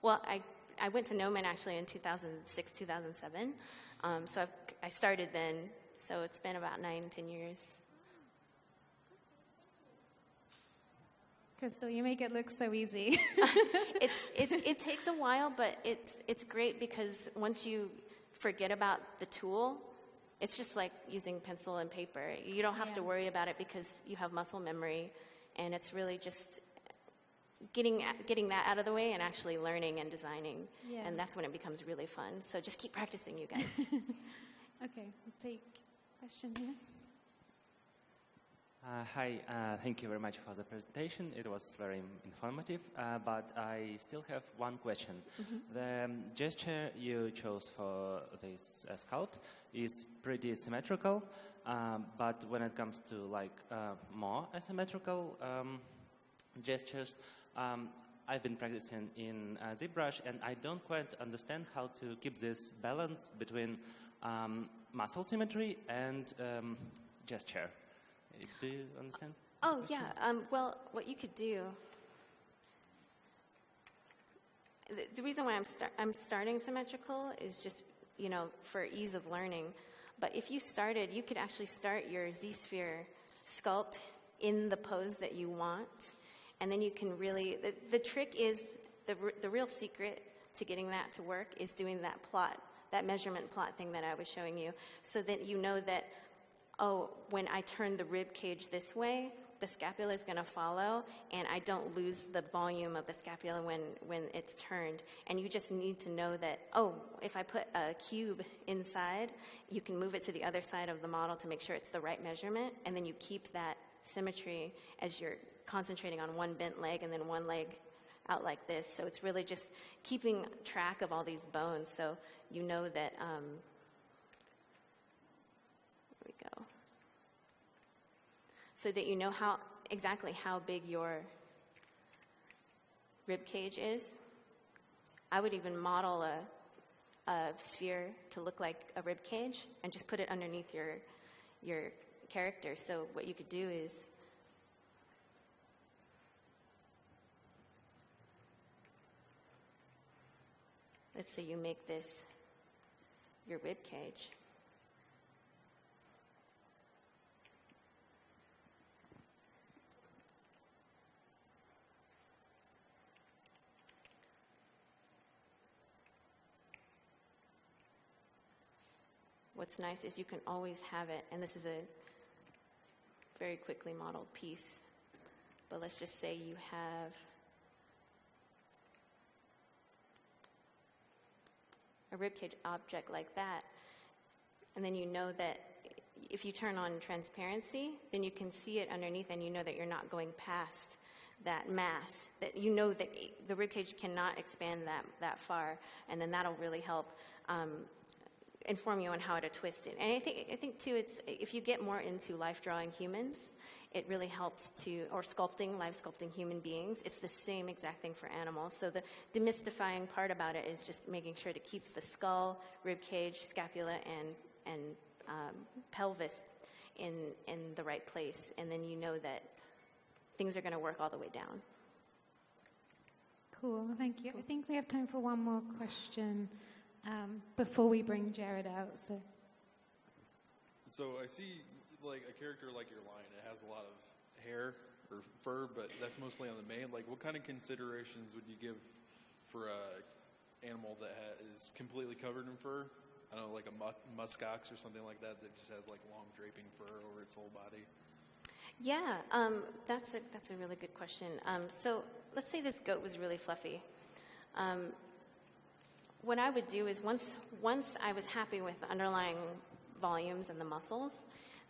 well, I went to Gnomon actually in 2006, 2007. So I started then, so it's been about 9-10 years. Krystal, you make it look so easy. It takes a while, but it's great because once you forget about the tool, it's just like using pencil and paper. You don't have to worry about it because you have muscle memory, and it's really just getting that out of the way and actually learning and designing, and that's when it becomes really fun. So just keep practicing, you guys. Okay, we'll take a question here. Hi, thank you very much for the presentation. It was very informative, but I still have one question. The gesture you chose for this sculpt is pretty symmetrical, but when it comes to like more asymmetrical gestures, I've been practicing in ZBrush, and I don't quite understand how to keep this balance between muscle symmetry and gesture. Do you understand? Oh, yeah. Well, what you could do, the reason why I'm starting symmetrical is just, for ease of learning. But if you started, you could actually start your ZSphere sculpt in the pose that you want. And then you can really, the trick is, the real secret to getting that to work is doing that plot, that measurement plot thing that I was showing you, so that you know that, oh, when I turn the rib cage this way, the scapula is going to follow, and I don't lose the volume of the scapula when it's turned. And you just need to know that, oh, if I put a cube inside, you can move it to the other side of the model to make sure it's the right measurement, and then you keep that symmetry as you're concentrating on one bent leg and then one leg out like this. So it's really just keeping track of all these bones, so you know that, so that you know exactly how big your rib cage is. I would even model a sphere to look like a rib cage and just put it underneath your character. So what you could do is let's say you make this your rib cage. What's nice is you can always have it, and this is a very quickly modeled piece, but let's just say you have a ribcage object like that, and then you know that if you turn on transparency, then you can see it underneath, and you know that you're not going past that mass, that you know that the ribcage cannot expand that far, and then that'll really help inform you on how to twist it. And I think too, it's if you get more into life drawing humans, it really helps to, or live sculpting human beings. It's the same exact thing for animals. So the demystifying part about it is just making sure to keep the skull, rib cage, scapula, and pelvis in the right place, and then you know that things are going to work all the way down. Cool, thank you. I think we have time for one more question before we bring Jeard out. So I see like a character like your lion. It has a lot of hair or fur, but that's mostly on the mane. Like, what kind of considerations would you give for a animal that is completely covered in fur? I don't know, like a muskox or something like that just has like long draping fur over its whole body. Yeah, that's a really good question. So let's say this goat was really fluffy. What I would do is once I was happy with the underlying volumes and the muscles,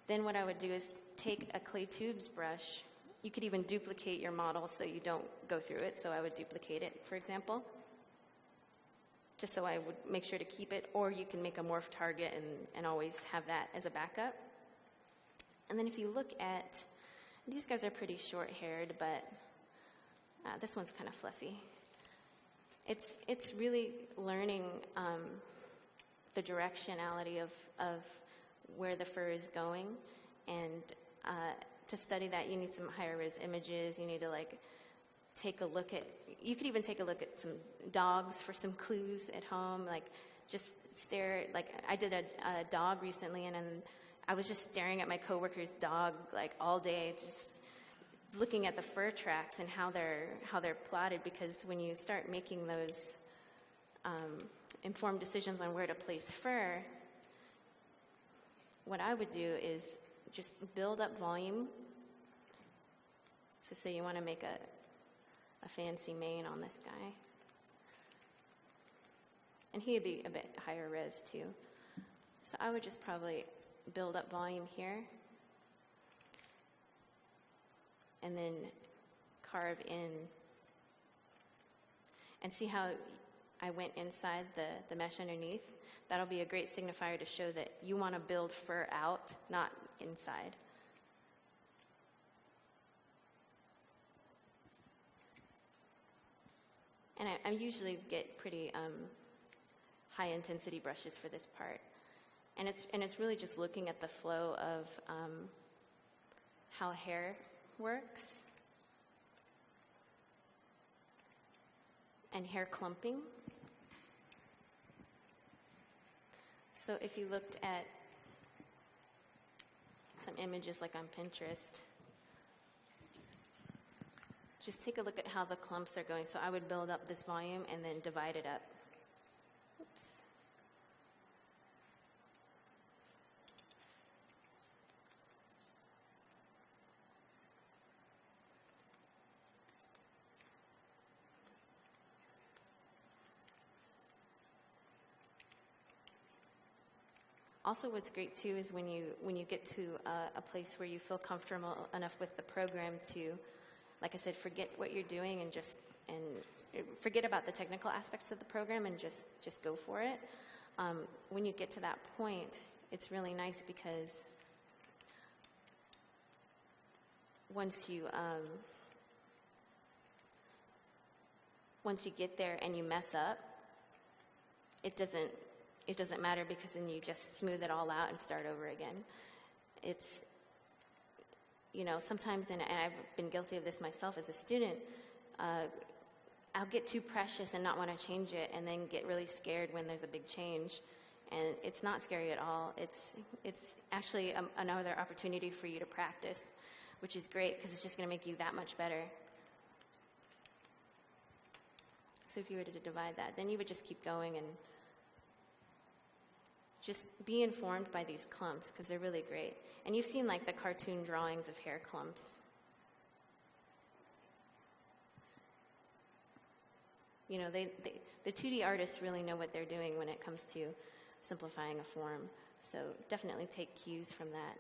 then what I would do is take a clay tubes brush. You could even duplicate your model so you don't go through it. So I would duplicate it, for example, just so I would make sure to keep it. Or you can make a morph target and always have that as a backup. And then if you look at, these guys are pretty short-haired, but this one's kind of fluffy. It's really learning the directionality of where the fur is going, and to study that you need some higher res images. You need to take a look at, you could even take a look at some dogs for some clues at home, just stare, I did a dog recently, and I was just staring at my coworker's dog all day, just looking at the fur tracks and how they're plotted, because when you start making those informed decisions on where to place fur, what I would do is just build up volume. So say you want to make a fancy mane on this guy. And he'd be a bit higher res too. So I would just probably build up volume here. And then carve in. And see how I went inside the mesh underneath? That'll be a great signifier to show that you want to build fur out, not inside. And I usually get pretty high intensity brushes for this part. And it's really just looking at the flow of how hair works and hair clumping. So if you looked at some images like on Pinterest, just take a look at how the clumps are going. So I would build up this volume and then divide it up. Oops. Also, what's great too is when you get to a place where you feel comfortable enough with the program to, like I said, forget what you're doing and forget about the technical aspects of the program and just go for it. When you get to that point, it's really nice because once you get there and you mess up, it doesn't matter, because then you just smooth it all out and start over again. It's, sometimes, and I've been guilty of this myself as a student, I'll get too precious and not want to change it, and then get really scared when there's a big change. And it's not scary at all. It's actually another opportunity for you to practice, which is great because it's just going to make you that much better. So if you were to divide that, then you would just keep going and just be informed by these clumps, because they're really great. And you've seen like the cartoon drawings of hair clumps. The 2D artists really know what they're doing when it comes to simplifying a form. So definitely take cues from that.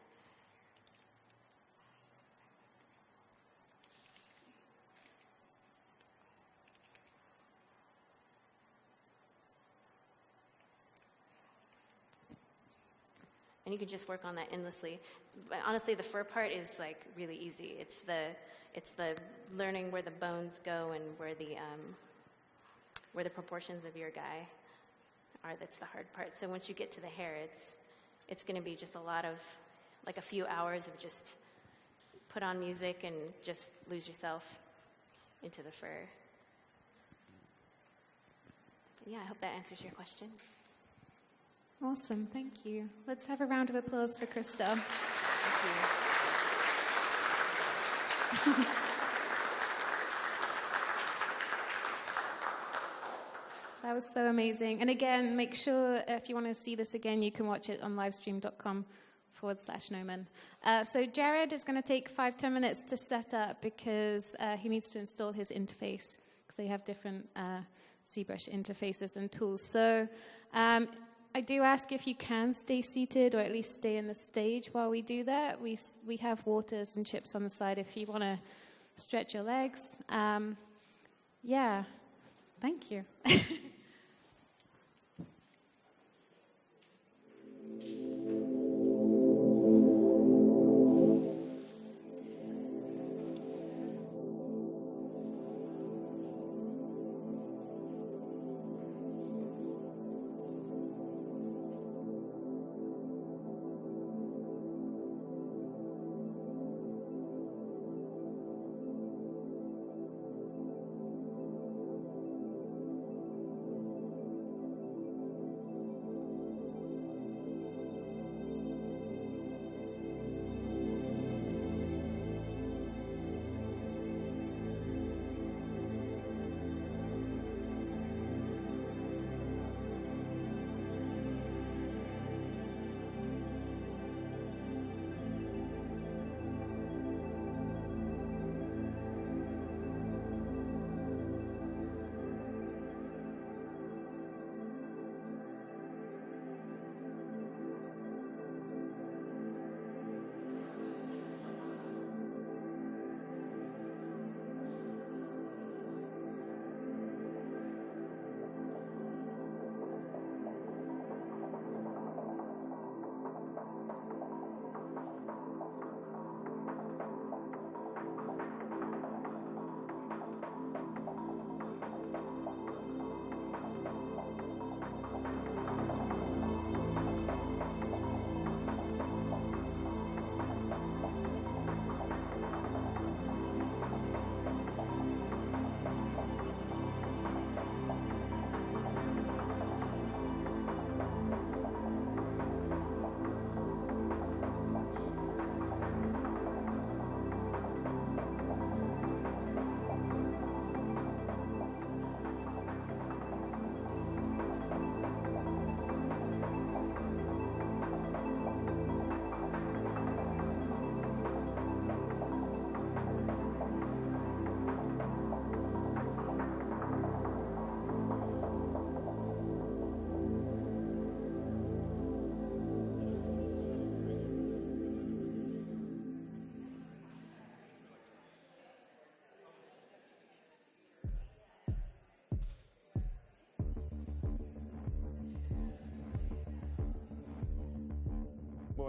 And you can just work on that endlessly. But honestly, the fur part is like really easy. It's the learning where the bones go and where the proportions of your guy are. That's the hard part. So once you get to the hair, it's going to be just a lot of, like a few hours of just put on music and just lose yourself into the fur. Yeah, I hope that answers your question. Awesome, thank you. Let's have a round of applause for Krystal. Thank you. That was so amazing. And again, make sure if you want to see this again, you can watch it on livestream.com/Gnomon. So Jeard is going to take 5-10 minutes to set up, because he needs to install his interface, because they have different ZBrush interfaces and tools. So I do ask if you can stay seated, or at least stay in the stage while we do that. We have waters and chips on the side if you want to stretch your legs. Yeah, thank you.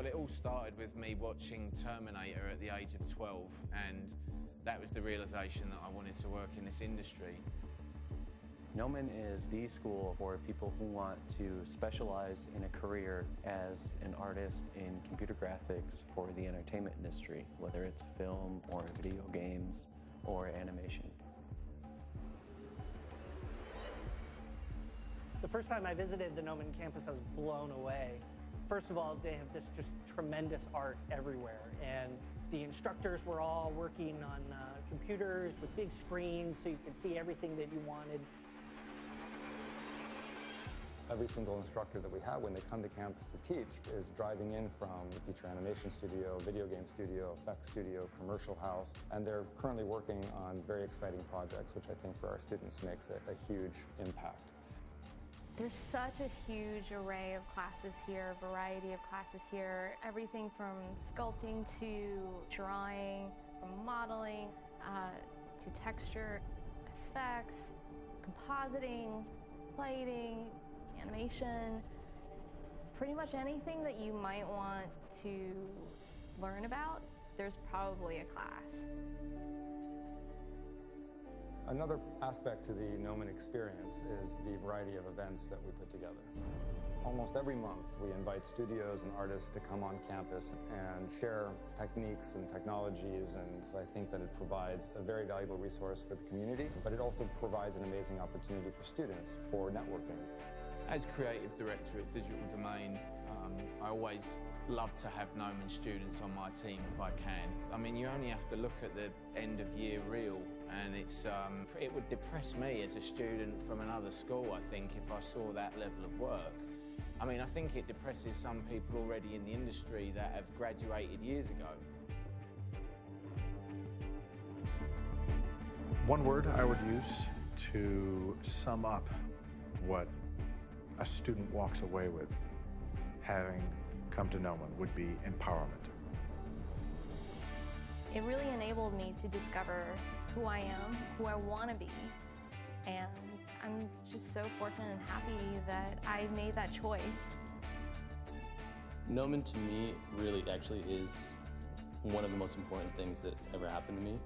Well, it all started with me watching Terminator at the age of 12, and that was the realization that I wanted to work in this industry. Gnomon is the school for people who want to specialize in a career as an artist in computer graphics for the entertainment industry, whether it's film or video games or animation. The first time I visited the Gnomon campus, I was blown away. First of all, they have this just tremendous art everywhere, and the instructors were all working on computers with big screens so you could see everything that you wanted. Every single instructor that we have when they come to campus to teach is driving in from the feature animation studio, video game studio, effects studio, commercial house, and they're currently working on very exciting projects, which I think for our students makes a huge impact. There's such a huge array of classes here, variety of classes here, everything from sculpting to drawing, from modeling, to texture, effects, compositing, plating, animation, pretty much anything that you might want to learn about, there's probably a class. Another aspect to the Gnomon experience is the variety of events that we put together. Almost every month, we invite studios and artists to come on campus and share techniques and technologies, and I think that it provides a very valuable resource for the community, but it also provides an amazing opportunity for students for networking. As creative director at Digital Domain, I always love to have Gnomon students on my team if I can. I mean, you only have to look at the end of year reel, and it would depress me as a student from another school, I think, if I saw that level of work. I mean, I think it depresses some people already in the industry that have graduated years ago. One word I would use to sum up what a student walks away with having come to Gnomon would be empowerment. It really enabled me to discover who I am, who I want to be, and I'm just so fortunate and happy that I made that choice. Gnomon to me really actually is one of the most important things that's ever happened to me.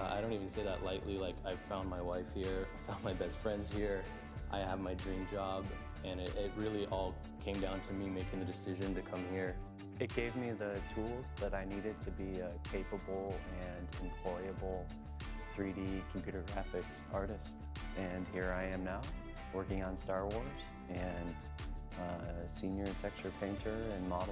I don't even say that lightly. Like, I found my wife here, I found my best friends here, I have my dream job, and it really all came down to me making the decision to come here. It gave me the tools that I needed to be a capable and employable 3D computer graphics artist. And here I am now, working on Star Wars and senior texture painter and modeler.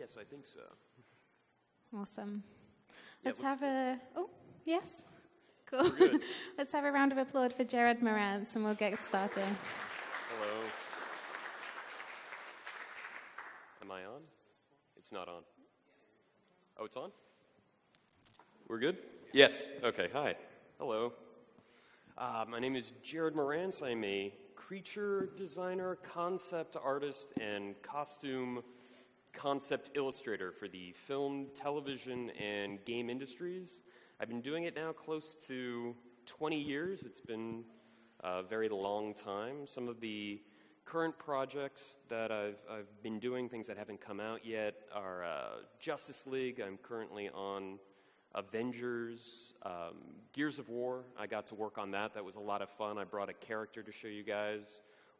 Yes, I think so. Awesome. Yeah, Let's have a... Oh, yes? Cool. We're good. Let's have a round of applause for Jeard Marantz, and we'll get started. Hello. Am I on? It's not on. Oh, it's on? We're good? Yes. Okay, hi. Hello. My name is Jeard Morance. I'm a creature designer, concept artist, and costume concept illustrator for the film, television, and game industries. I've been doing it now close to 20 years. It's been a very long time. Some of the current projects that I've been doing, things that haven't come out yet, are Justice League. I'm currently on Avengers, Gears of War. I got to work on that. That was a lot of fun. I brought a character to show you guys,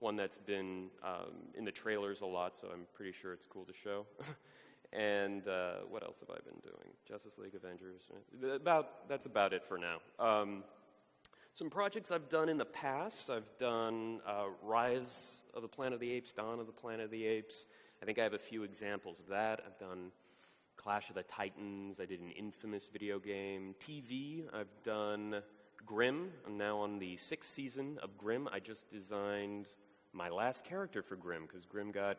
one that's been in the trailers a lot, so I'm pretty sure it's cool to show. And what else have I been doing? Justice League, Avengers. That's about it for now. Some projects I've done in the past. I've done Rise of the Planet of the Apes, Dawn of the Planet of the Apes. I think I have a few examples of that. I've done Clash of the Titans. I did an Infamous video game. TV, I've done Grimm. I'm now on the 6th season of Grimm. I just designed my last character for Grimm because Grimm got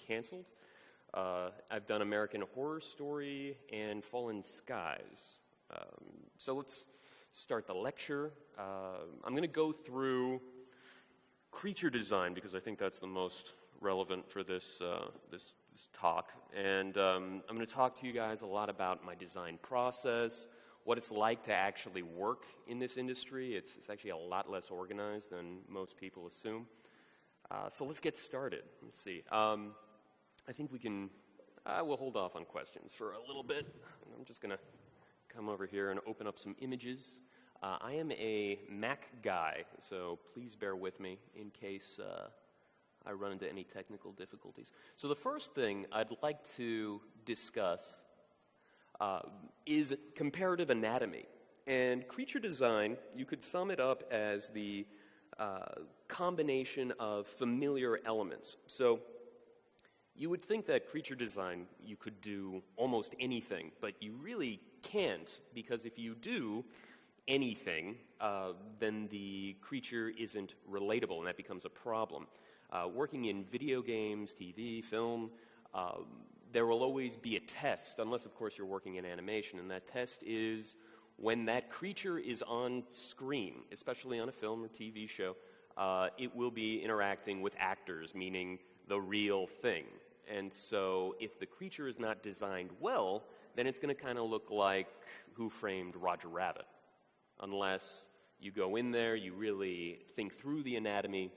canceled. I've done American Horror Story and Fallen Skies. So let's start the lecture. I'm going to go through creature design because I think that's the most relevant for this talk. And I'm going to talk to you guys a lot about my design process, what it's like to actually work in this industry. It's actually a lot less organized than most people assume. So let's get started. Let's see. I think we can, we'll hold off on questions for a little bit. I'm just going to come over here and open up some images. I am a Mac guy, so please bear with me in case I run into any technical difficulties. So the first thing I'd like to discuss is comparative anatomy. And creature design, you could sum it up as the combination of familiar elements. So you would think that creature design, you could do almost anything, but you really can't, because if you do anything, then the creature isn't relatable, and that becomes a problem. Working in video games, TV, film, there will always be a test, unless, of course, you're working in animation, and that test is when that creature is on screen, especially on a film or TV show, it will be interacting with actors, meaning the real thing. And so if the creature is not designed well, then it's going to kind of look like Who Framed Roger Rabbit, unless you go in there, you really think through the anatomy,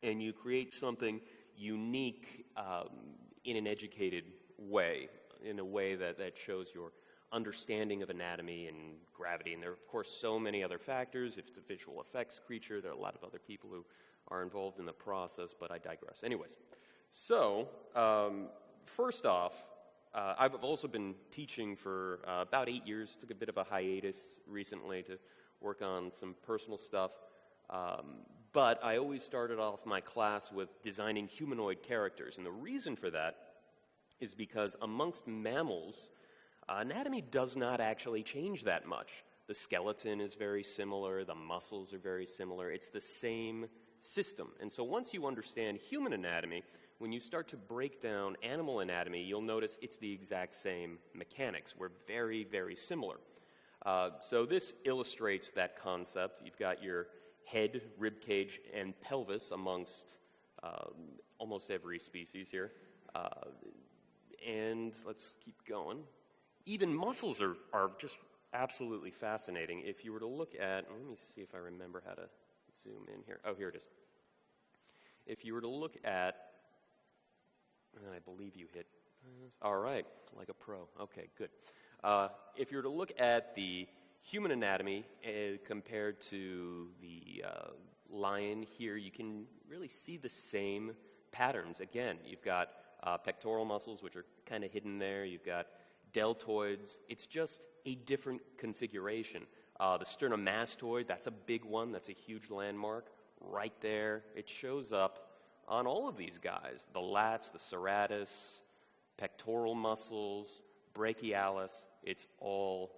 and you create something unique in an educated way, in a way that shows your understanding of anatomy and gravity. And there are, of course, so many other factors. If it's a visual effects creature, there are a lot of other people who are involved in the process, but I digress. Anyways, so first off, I've also been teaching for about 8 years. Took a bit of a hiatus recently to work on some personal stuff. But I always started off my class with designing humanoid characters. And the reason for that is because amongst mammals, anatomy does not actually change that much. The skeleton is very similar. The muscles are very similar. It's the same system. And so once you understand human anatomy, when you start to break down animal anatomy, you'll notice it's the exact same mechanics. We're very, very similar. So this illustrates that concept. You've got your head, rib cage, and pelvis amongst almost every species here. And let's keep going. Even muscles are just absolutely fascinating. If you were to look at, let me see if I remember how to zoom in here. Oh, here it is. If you were to look at, and I believe you hit, all right, like a pro. Okay, good. If you were to look at the human anatomy compared to the lion here, you can really see the same patterns. Again, you've got pectoral muscles, which are kind of hidden there. You've got deltoids. It's just a different configuration. The sternomastoid, that's a big one. That's a huge landmark right there. It shows up on all of these guys, the lats, the serratus, pectoral muscles, brachialis, it's all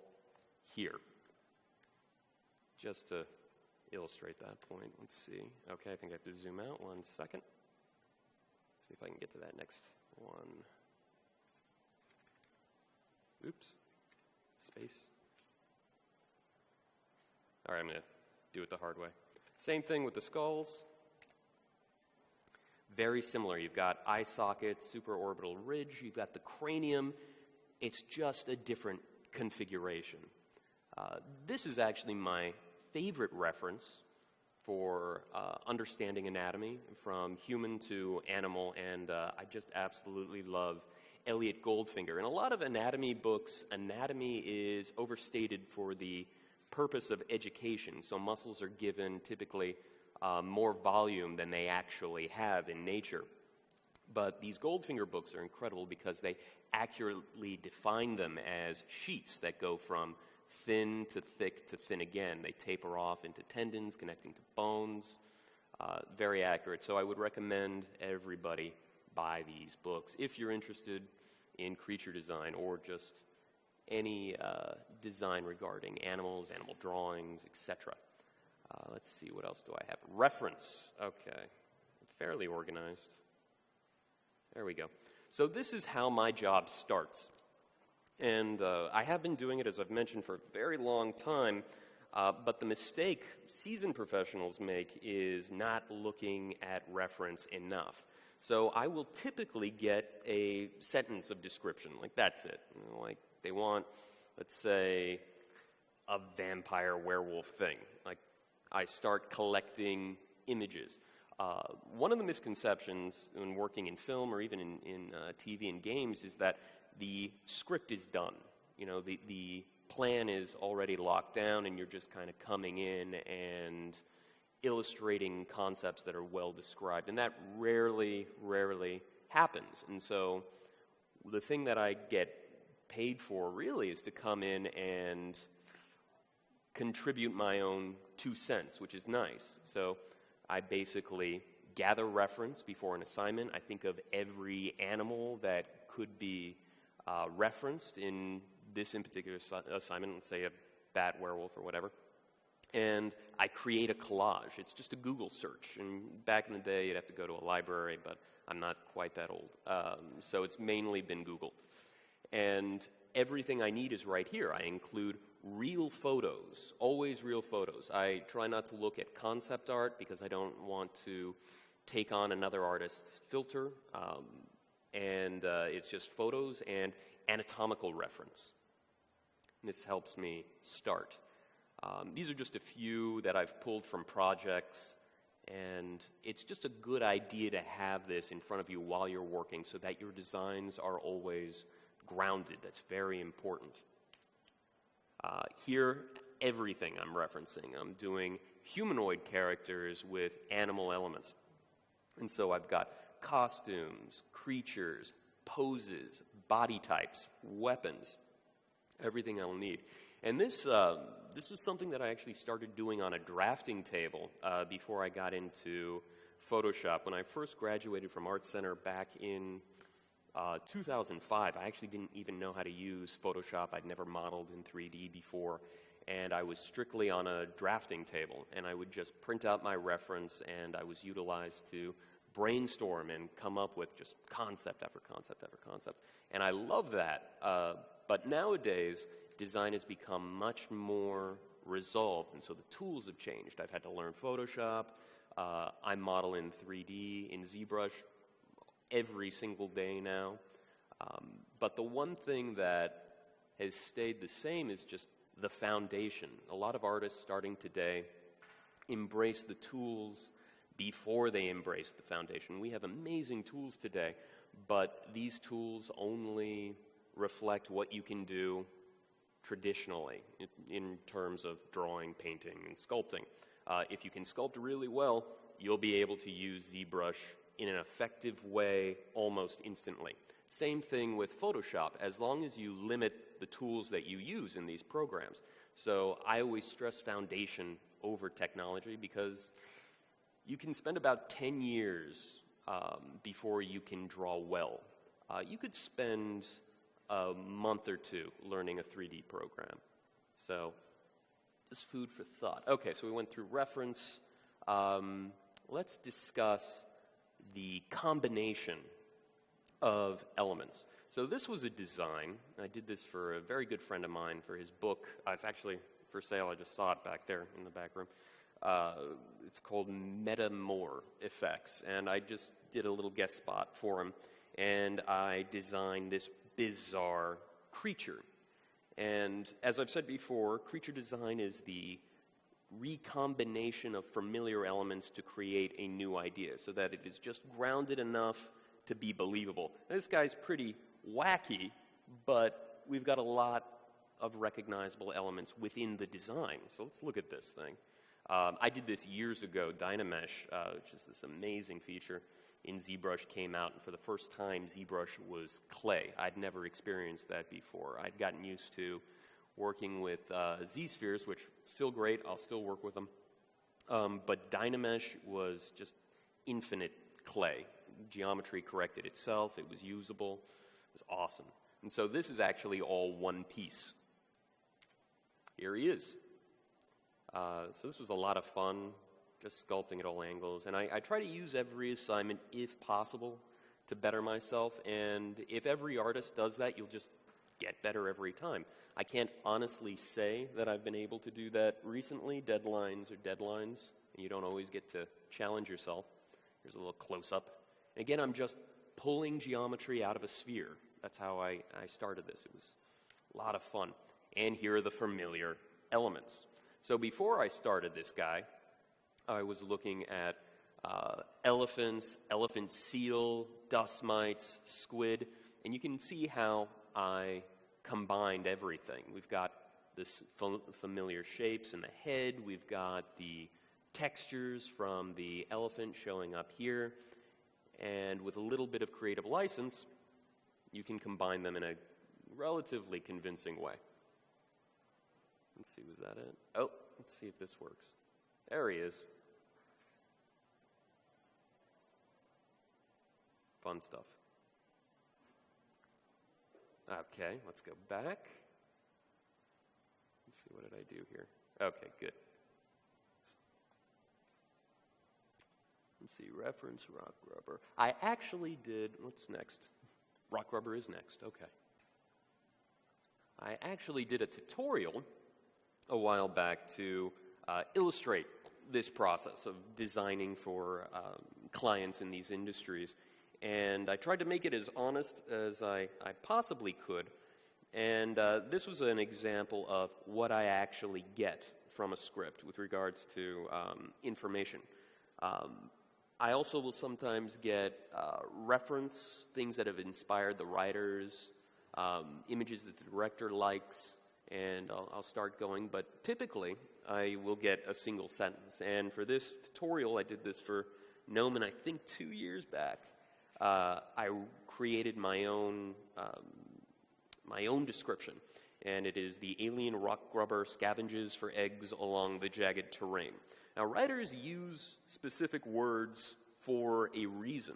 here. Just to illustrate that point, let's see. Okay, I think I have to zoom out 1 second. See if I can get to that next one. Oops. Space. All right, I'm going to do it the hard way. Same thing with the skulls. Very similar. You've got eye socket, supraorbital ridge. You've got the cranium. It's just a different configuration. This is actually my favorite reference for understanding anatomy from human to animal, and I just absolutely love Elliot Goldfinger. In a lot of anatomy books, anatomy is overstated for the purpose of education, so muscles are given typically more volume than they actually have in nature. But these Goldfinger books are incredible because they accurately define them as sheets that go from thin to thick to thin again. They taper off into tendons connecting to bones. Very accurate. So I would recommend everybody buy these books if you're interested in creature design or just any design regarding animals, animal drawings, etc. Let's see, what else do I have? Reference. Okay. Fairly organized. There we go. So this is how my job starts. And I have been doing it, as I've mentioned, for a very long time. But the mistake seasoned professionals make is not looking at reference enough. So I will typically get a sentence of description, like that's it. You know, like they want, let's say, a vampire werewolf thing. Like I start collecting images. One of the misconceptions when working in film or even in TV and games is that the script is done. You know, the plan is already locked down and you're just kind of coming in and illustrating concepts that are well described. And that rarely happens. And so the thing that I get paid for really is to come in and contribute my own 2 cents, which is nice. So I basically gather reference before an assignment. I think of every animal that could be referenced in this in particular assignment, let's say a bat, werewolf, or whatever. And I create a collage. It's just a Google search. And back in the day, you'd have to go to a library, but I'm not quite that old. So it's mainly been Google. And everything I need is right here. I include real photos, always real photos. I try not to look at concept art because I don't want to take on another artist's filter. And it's just photos and anatomical reference. And this helps me start. These are just a few that I've pulled from projects, and it's just a good idea to have this in front of you while you're working so that your designs are always grounded. That's very important. Here, everything I'm referencing. I'm doing humanoid characters with animal elements. And so I've got costumes, creatures, poses, body types, weapons, everything I'll need. And this was something that I actually started doing on a drafting table before I got into Photoshop. When I first graduated from Art Center back in 2005, I actually didn't even know how to use Photoshop. I'd never modeled in 3D before, and I was strictly on a drafting table, and I would just print out my reference, and I was utilized to brainstorm and come up with just concept after concept after concept. And I love that. But nowadays, design has become much more resolved, and so the tools have changed. I've had to learn Photoshop. I model in 3D, in ZBrush, every single day now. But the one thing that has stayed the same is just the foundation. A lot of artists starting today embrace the tools before they embrace the foundation. We have amazing tools today, but these tools only reflect what you can do traditionally in terms of drawing, painting, and sculpting. If you can sculpt really well, you'll be able to use ZBrush in an effective way almost instantly. Same thing with Photoshop, as long as you limit the tools that you use in these programs. So I always stress foundation over technology because you can spend about 10 years before you can draw well. you could spend a month or two learning a 3D program. So just food for thought. Okay, so we went through reference. Let's discuss the combination of elements. So this was a design. I did this for a very good friend of mine for his book. It's actually for sale. I just saw it back there in the back room. It's called Metamore Effects, and I just did a little guest spot for him, and I designed this bizarre creature. And as I've said before, creature design is the recombination of familiar elements to create a new idea so that it is just grounded enough to be believable. This guy's pretty wacky, but we've got a lot of recognizable elements within the design. So let's look at this thing. I did this years ago. Dynamesh, which is this amazing feature in ZBrush, came out, and for the first time, ZBrush was clay. I'd never experienced that before. I'd gotten used to working with ZSpheres, which still great. I'll still work with them. But Dynamesh was just infinite clay. Geometry corrected itself. It was usable. It was awesome. And so this is actually all one piece. Here he is. So this was a lot of fun, just sculpting at all angles. And I try to use every assignment, if possible, to better myself. And if every artist does that, you'll just get better every time. I can't honestly say that I've been able to do that recently. Deadlines are deadlines, and you don't always get to challenge yourself. Here's a little close-up. And again, I'm just pulling geometry out of a sphere. That's how I started this. It was a lot of fun. And here are the familiar elements. So before I started this guy, I was looking at elephants, elephant seal, dust mites, squid, and you can see how I combined everything. We've got this familiar shapes in the head. We've got the textures from the elephant showing up here. And with a little bit of creative license, you can combine them in a relatively convincing way. Let's see, was that it? Oh, let's see if this works. There he is. Fun stuff. Okay, let's go back. Let's see, what did I do here? Okay, good. Let's see, reference rock rubber. I actually did, what's next? Rock rubber is next, okay. I actually did a tutorial a while back to illustrate this process of designing for clients in these industries. And I tried to make it as honest as I possibly could. And this was an example of what I actually get from a script with regards to information. I also will sometimes get reference, things that have inspired the writers, images that the director likes, and I'll start going. But typically, I will get a single sentence. And for this tutorial, I did this for Gnomon, I think 2 years back. I created my own description, and it is the alien rock grubber scavenges for eggs along the jagged terrain. Now, writers use specific words for a reason,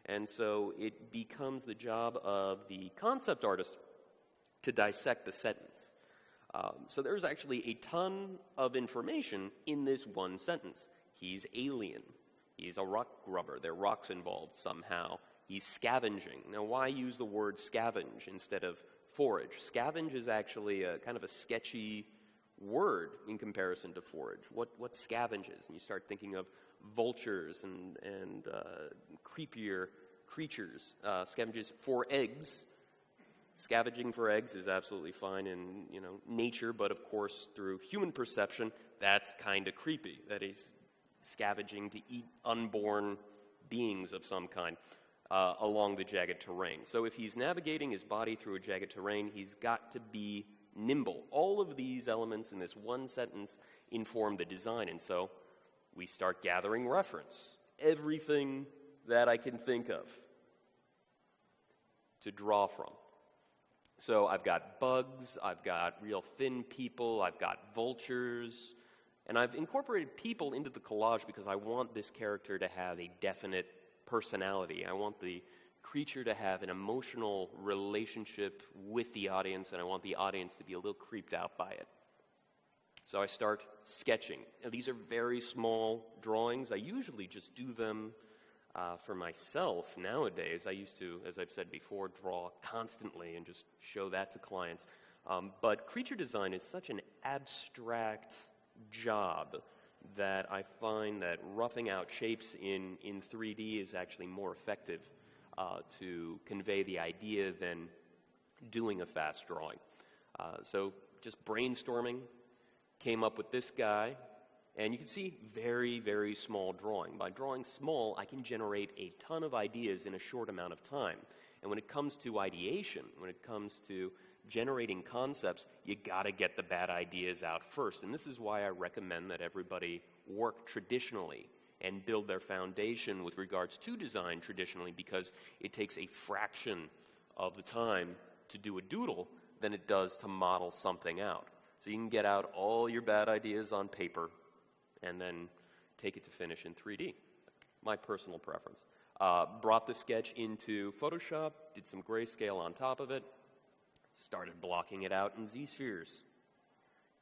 and so it becomes the job of the concept artist to dissect the sentence. So there's actually a ton of information in this one sentence. He's alien. He's a rock grubber. There are rocks involved somehow. He's scavenging. Now, why use the word scavenge instead of forage? Scavenge is actually a kind of a sketchy word in comparison to forage. What scavenges? And you start thinking of vultures and creepier creatures. Scavenges for eggs. Scavenging for eggs is absolutely fine in nature, but of course through human perception, that's kind of creepy. That is scavenging to eat unborn beings of some kind along the jagged terrain. So if he's navigating his body through a jagged terrain, he's got to be nimble. All of these elements in this one sentence inform the design, and so we start gathering reference. Everything that I can think of to draw from. So I've got bugs, I've got real thin people, I've got vultures, and I've incorporated people into the collage because I want this character to have a definite personality. I want the creature to have an emotional relationship with the audience, and I want the audience to be a little creeped out by it. So I start sketching. Now, these are very small drawings. I usually just do them for myself nowadays. I used to, as I've said before, draw constantly and just show that to clients. But creature design is such an abstract job that I find that roughing out shapes in 3D is actually more effective to convey the idea than doing a fast drawing. So just brainstorming, came up with this guy, and you can see very, very small drawing. By drawing small, I can generate a ton of ideas in a short amount of time. And when it comes to ideation, when it comes to generating concepts, you gotta get the bad ideas out first. And this is why I recommend that everybody work traditionally and build their foundation with regards to design traditionally, because it takes a fraction of the time to do a doodle than it does to model something out. So you can get out all your bad ideas on paper and then take it to finish in 3D. My personal preference. Brought the sketch into Photoshop, did some grayscale on top of it, started blocking it out in ZSpheres,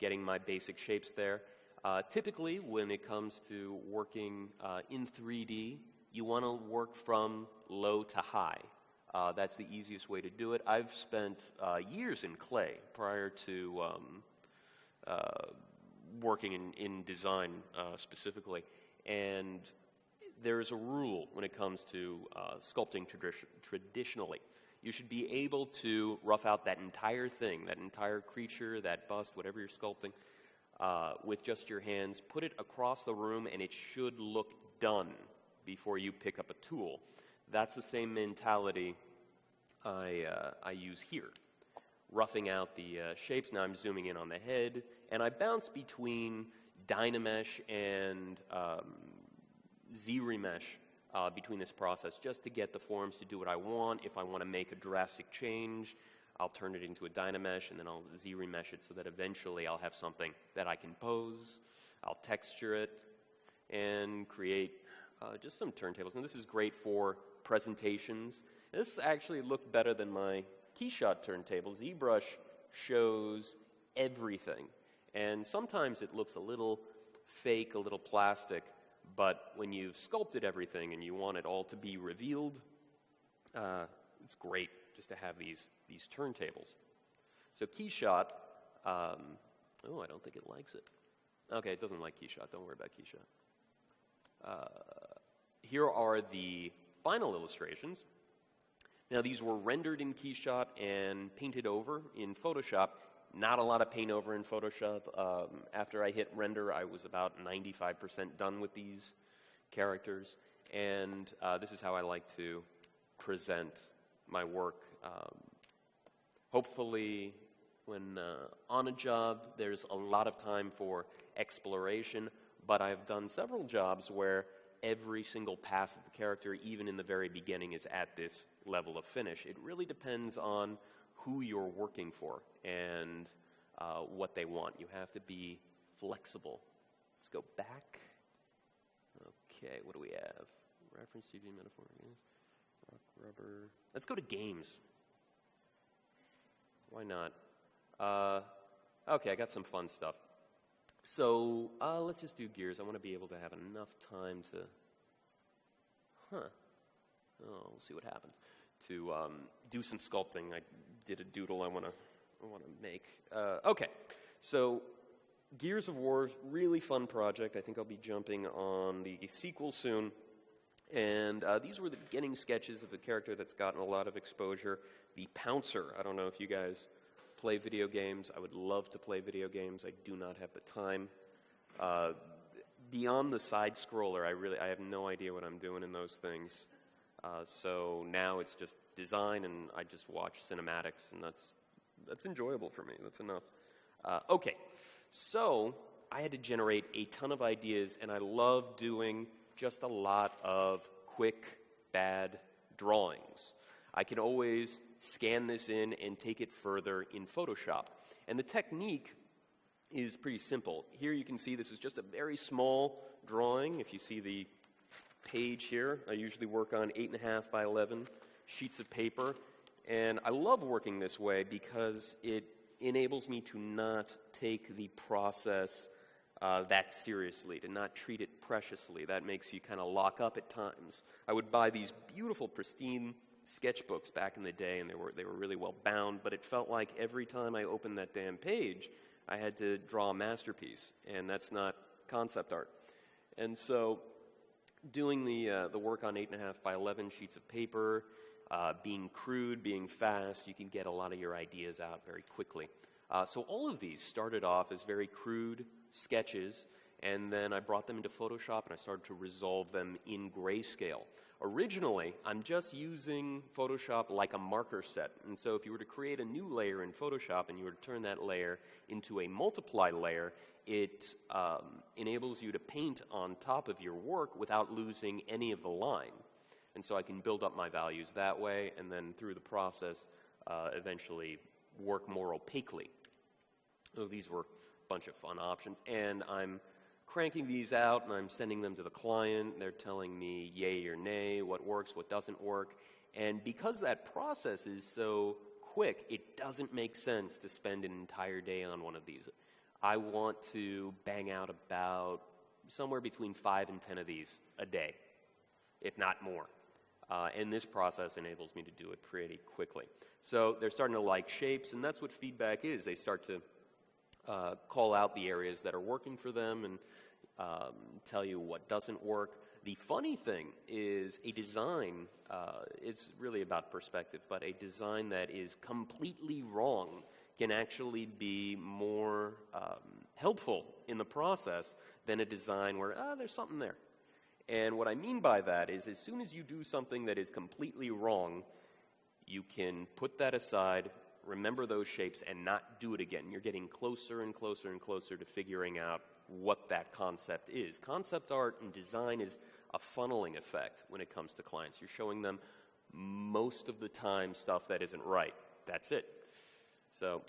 getting my basic shapes there. Typically, when it comes to working in 3D, you want to work from low to high. That's the easiest way to do it. I've spent years in clay prior to working in design specifically, and there's a rule when it comes to sculpting traditionally. You should be able to rough out that entire thing, that entire creature, that bust, whatever you're sculpting, with just your hands. Put it across the room, and it should look done before you pick up a tool. That's the same mentality I use here. Roughing out the shapes. Now I'm zooming in on the head, and I bounce between Dynamesh and ZBrush between this process just to get the forms to do what I want. If I want to make a drastic change, I'll turn it into a Dynamesh, and then I'll ZBrush it so that eventually I'll have something that I can pose. I'll texture it and create just some turntables. And this is great for presentations. This actually looked better than my keyshot turntable. ZBrush shows everything, and sometimes it looks a little fake, a little plastic, but when you've sculpted everything and you want it all to be revealed, it's great just to have these turntables. So keyshot, oh, I don't think it likes it. Okay, it doesn't like keyshot. Don't worry about keyshot. Here are the final illustrations. Now, these were rendered in Keyshot and painted over in Photoshop. Not a lot of paint over in Photoshop. After I hit render, I was about 95% done with these characters. And this is how I like to present my work. Hopefully, when on a job, there's a lot of time for exploration. But I've done several jobs where every single pass of the character, even in the very beginning, is at this level of finish. It really depends on who you're working for and what they want. You have to be flexible. Let's go back. Okay, what do we have? Reference TV metaphor. Rock, rubber. Let's go to games. Why not? Okay, I got some fun stuff. So let's just do gears. I want to be able to have enough time to, we'll see what happens. To do some sculpting. I did a doodle I want to make. Okay, so Gears of War, really fun project. I think I'll be jumping on the sequel soon. And these were the beginning sketches of a character that's gotten a lot of exposure, the Pouncer. I don't know if you guys play video games. I would love to play video games. I do not have the time. Beyond the side scroller, I have no idea what I'm doing in those things. So now it's just design, and I just watch cinematics, and that's enjoyable for me. That's enough. Okay, so I had to generate a ton of ideas, and I love doing just a lot of quick, bad drawings. I can always scan this in and take it further in Photoshop. And the technique is pretty simple. Here you can see this is just a very small drawing. If you see the page here, I usually work on 8.5 by 11 sheets of paper. And I love working this way because it enables me to not take the process that seriously, to not treat it preciously. That makes you kind of lock up at times. I would buy these beautiful, pristine sketchbooks back in the day, and they were really well bound, but it felt like every time I opened that damn page, I had to draw a masterpiece, and that's not concept art. And so doing the work on 8.5 by 11 sheets of paper, being crude, being fast, you can get a lot of your ideas out very quickly. So all of these started off as very crude sketches, and then I brought them into Photoshop and I started to resolve them in grayscale. Originally, I'm just using Photoshop like a marker set, and so if you were to create a new layer in Photoshop and you were to turn that layer into a multiply layer, it enables you to paint on top of your work without losing any of the line. And so I can build up my values that way, and then through the process, eventually work more opaquely. So these were a bunch of fun options, and I'm cranking these out and I'm sending them to the client. They're telling me yay or nay, what works, what doesn't work. And because that process is so quick, it doesn't make sense to spend an entire day on one of these. I want to bang out about somewhere between 5 and 10 of these a day, if not more. And this process enables me to do it pretty quickly. So they're starting to like shapes, and that's what feedback is. They start to call out the areas that are working for them and tell you what doesn't work. The funny thing is a design, it's really about perspective, but a design that is completely wrong can actually be more helpful in the process than a design where, there's something there. And what I mean by that is as soon as you do something that is completely wrong, you can put that aside, remember those shapes, and not do it again. You're getting closer and closer and closer to figuring out what that concept is. Concept art and design is a funneling effect when it comes to clients. You're showing them most of the time stuff that isn't right. That's it. So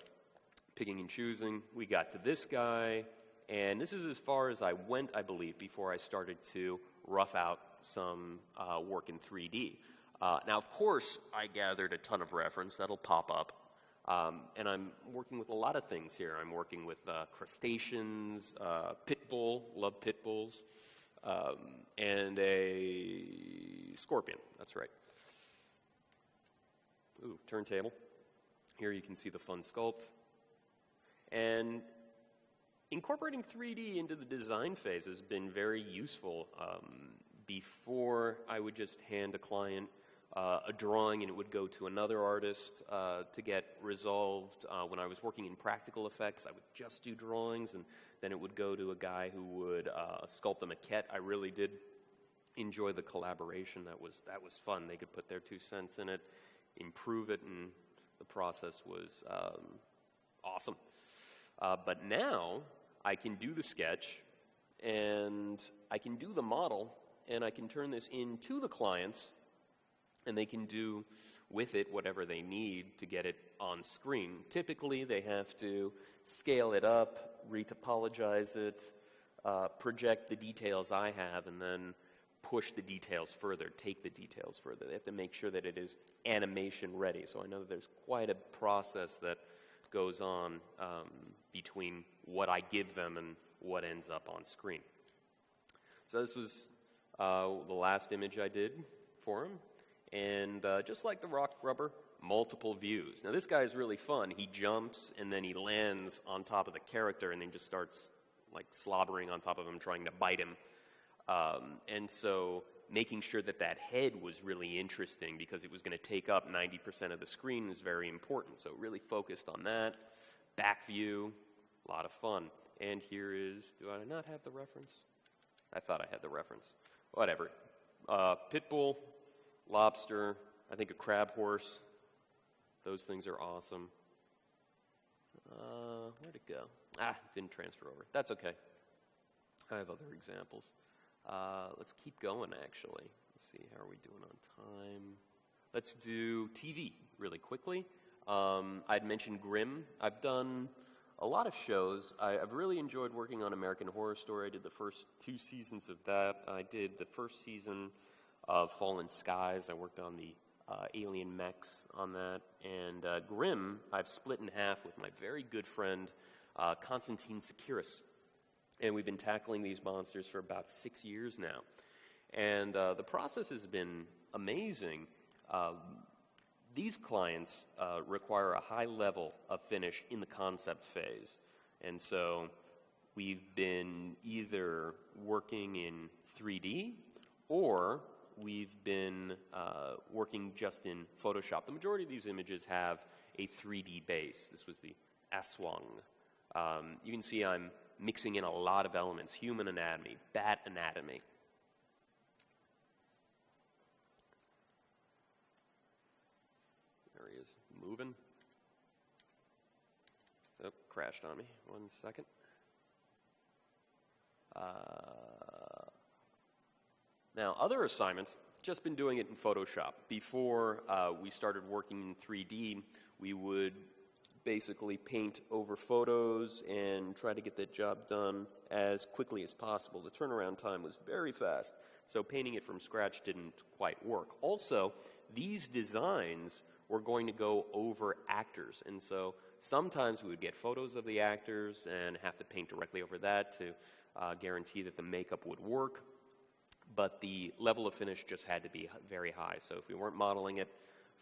picking and choosing, we got to this guy, and this is as far as I went, I believe, before I started to rough out some work in 3D. Now, of course, I gathered a ton of reference. That'll pop up. And I'm working with a lot of things here. I'm working with crustaceans, pit bull, love pit bulls, and a scorpion. That's right. Ooh, turntable. Here you can see the fun sculpt. And incorporating 3D into the design phase has been very useful. Before, I would just hand a client a drawing and it would go to another artist to get resolved. When I was working in practical effects, I would just do drawings, and then it would go to a guy who would sculpt a maquette. I really did enjoy the collaboration. That was fun. They could put their 2 cents in it, improve it, and the process was awesome. But now I can do the sketch, and I can do the model, and I can turn this into the clients, and they can do with it whatever they need to get it on screen. Typically, they have to scale it up, retopologize it, project the details I have, and then push the details further, take the details further. They have to make sure that it is animation ready. So I know that there's quite a process that goes on between what I give them and what ends up on screen. So this was the last image I did for him. And just like the rock grubber, multiple views. Now this guy is really fun. He jumps and then he lands on top of the character and then just starts like slobbering on top of him, trying to bite him. And so making sure that that head was really interesting because it was going to take up 90% of the screen is very important. So really focused on that. Back view, a lot of fun. And here is, do I not have the reference? I thought I had the reference. Whatever. Pit bull, lobster, I think a crab horse. Those things are awesome. Where'd it go? Didn't transfer over. That's okay. I have other examples. Let's keep going, actually. Let's see, how are we doing on time? Let's do TV really quickly. I'd mentioned Grimm. I've done a lot of shows. I've really enjoyed working on American Horror Story. I did the first 2 seasons of that. I did the first season of Fallen Skies. I worked on the alien mechs on that. And Grimm, I've split in half with my very good friend, Konstantin Sekiris. And we've been tackling these monsters for about 6 years now. And the process has been amazing. These clients require a high level of finish in the concept phase. And so we've been either working in 3D or we've been working just in Photoshop. The majority of these images have a 3D base. This was the Aswang. You can see I'm mixing in a lot of elements: human anatomy, bat anatomy. There he is, moving. Oh, crashed on me. 1 second. Now, other assignments, just been doing it in Photoshop. Before we started working in 3D, we would basically paint over photos and try to get that job done as quickly as possible. The turnaround time was very fast, so painting it from scratch didn't quite work. Also, these designs were going to go over actors, and so sometimes we would get photos of the actors and have to paint directly over that to guarantee that the makeup would work. But the level of finish just had to be very high. So if we weren't modeling it,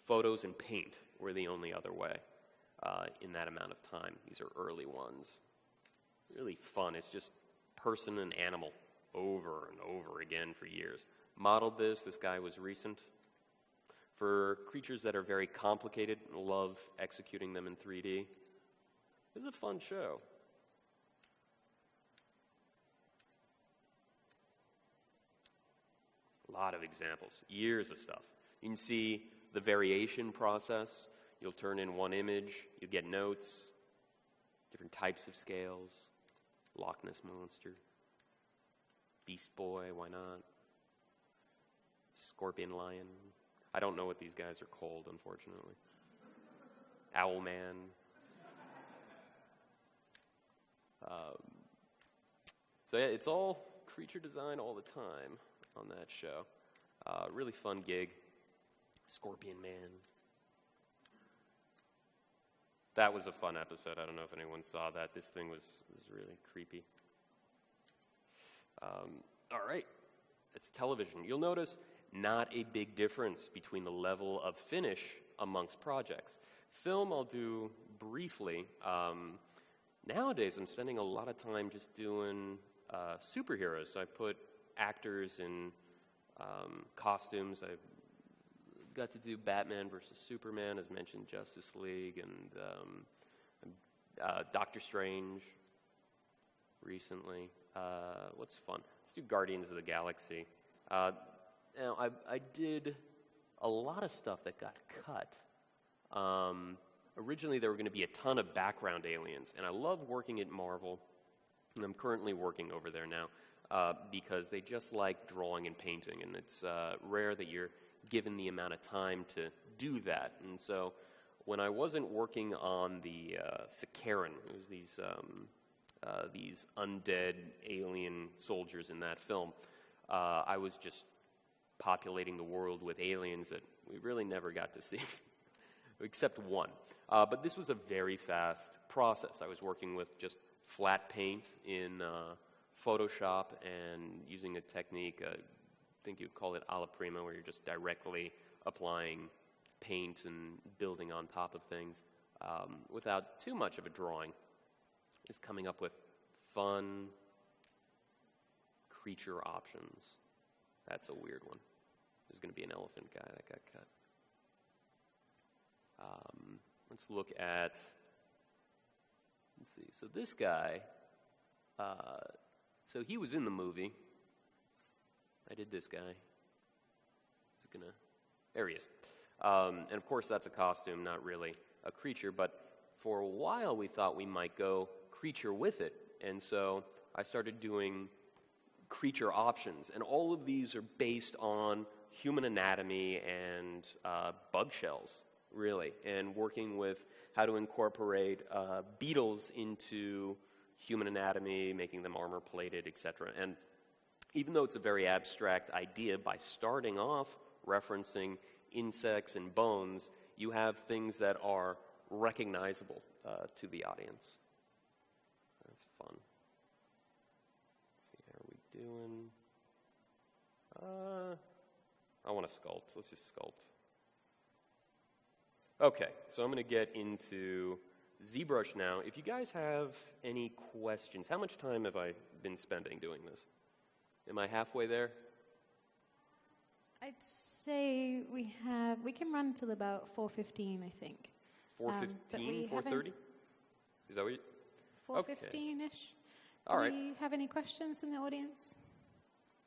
photos and paint were the only other way in that amount of time. These are early ones. Really fun. It's just person and animal over and over again for years. Modeled this. This guy was recent. For creatures that are very complicated, love executing them in 3D. It's a fun show. A lot of examples, years of stuff. You can see the variation process. You'll turn in one image, you get notes, different types of scales, Loch Ness Monster, Beast Boy, why not? Scorpion Lion. I don't know what these guys are called, unfortunately. Owl Man. So yeah, it's all creature design all the time on that show. Really fun gig. Scorpion Man. That was a fun episode. I don't know if anyone saw that. This thing was really creepy. All right. It's television. You'll notice not a big difference between the level of finish amongst projects. Film I'll do briefly. Nowadays I'm spending a lot of time just doing superheroes. So I put actors in costumes. I've got to do Batman versus Superman, as mentioned, Justice League, and Doctor Strange recently. What's fun? Let's do Guardians of the Galaxy. Now, I did a lot of stuff that got cut. Originally, there were going to be a ton of background aliens, and I love working at Marvel, and I'm currently working over there now, because they just like drawing and painting, and it's rare that you're given the amount of time to do that. And so when I wasn't working on the Sakaran, it was these undead alien soldiers in that film, I was just populating the world with aliens that we really never got to see, except one. But this was a very fast process. I was working with just flat paint in Photoshop and using a technique, I think you'd call it alla prima, where you're just directly applying paint and building on top of things without too much of a drawing. Just coming up with fun creature options. That's a weird one. There's going to be an elephant guy that got cut. Let's look at, let's see, so this guy, so he was in the movie. I did this guy. Is it gonna, there he is. And of course that's a costume, not really a creature, but for a while we thought we might go creature with it. And so I started doing creature options, and all of these are based on human anatomy and bug shells, really, and working with how to incorporate beetles into human anatomy, making them armor-plated, etc. And even though it's a very abstract idea, by starting off referencing insects and bones, you have things that are recognizable to the audience. That's fun. Let's see, how are we doing? I want to sculpt. Let's just sculpt. Okay, so I'm going to get into ZBrush now. If you guys have any questions, how much time have I been spending doing this? Am I halfway there? I'd say we can run till about 4:15, I think. 4:15, 4:30? Is that what you... 4:15-ish. All right. Do we have any questions in the audience?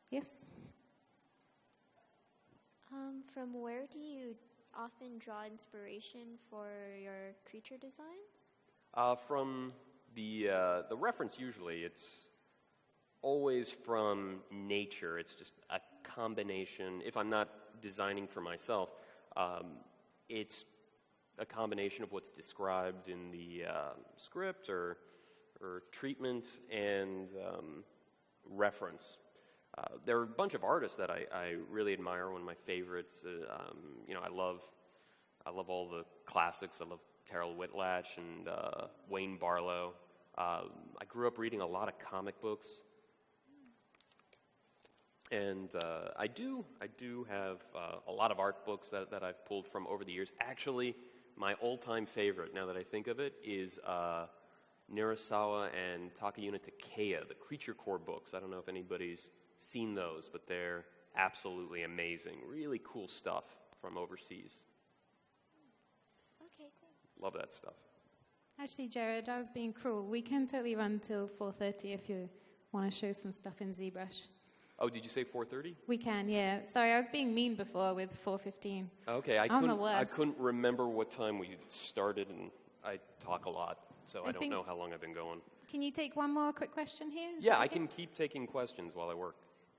Yes? From where do you often draw inspiration for your creature designs? From the reference, usually, it's always from nature. It's just a combination. If I'm not designing for myself, it's a combination of what's described in the script or treatment and reference. There are a bunch of artists that I really admire. One of my favorites, I love all the classics. I love Terrell Whitlatch and Wayne Barlow. I grew up reading a lot of comic books, and I do have a lot of art books that I've pulled from over the years. Actually, my all-time favorite, now that I think of it, is Nirasawa and Takayuna Takeya, the Creature Core books. I don't know if anybody's seen those, but they're absolutely amazing. Really cool stuff from overseas. Okay, great. Love that stuff. Actually, Jared, I was being cruel. We can totally run till 4:30 if you want to show some stuff in ZBrush. Oh, did you say 4:30? We can, yeah. Sorry, I was being mean before with 4:15. Okay, I couldn't remember what time we started, and I talk a lot, so I don't know how long I've been going. Can you take one more quick question here? Yeah, I can keep taking questions while I work.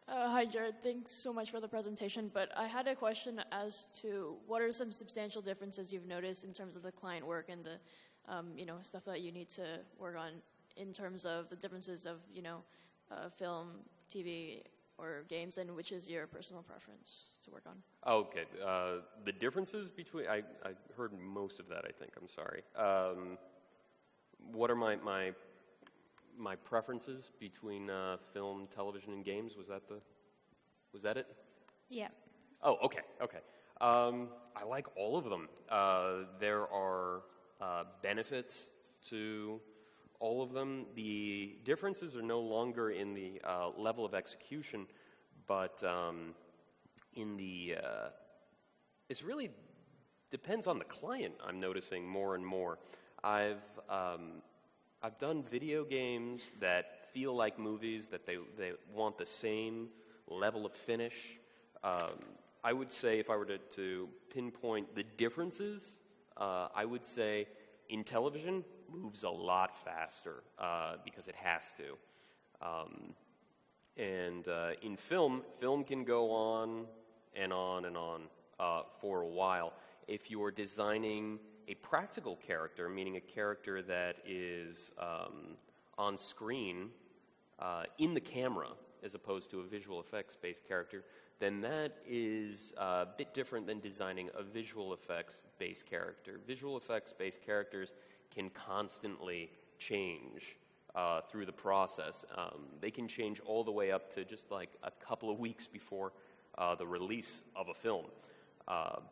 Hi, Jared. Thanks so much for the presentation, but I had a question as to what are some substantial differences you've noticed in terms of the client work and the stuff that you need to work on in terms of the differences of, film, TV, or games, and which is your personal preference to work on? Okay. The differences between... I heard most of that, I think. I'm sorry. What are my preferences between film, television, and games? Was that it? Yeah. Oh, okay. I like all of them. There are benefits to all of them. The differences are no longer in the level of execution, but in the... it really depends on the client, I'm noticing more and more. I've done video games that feel like movies, that they want the same level of finish. I would say, if I were to pinpoint the differences, I would say in television, moves a lot faster because it has to. And in film can go on and on and on for a while. If you are designing a practical character, meaning a character that is on screen in the camera as opposed to a visual effects-based character, then that is a bit different than designing a visual effects-based character. Visual effects-based characters can constantly change through the process. They can change all the way up to just like a couple of weeks before the release of a film.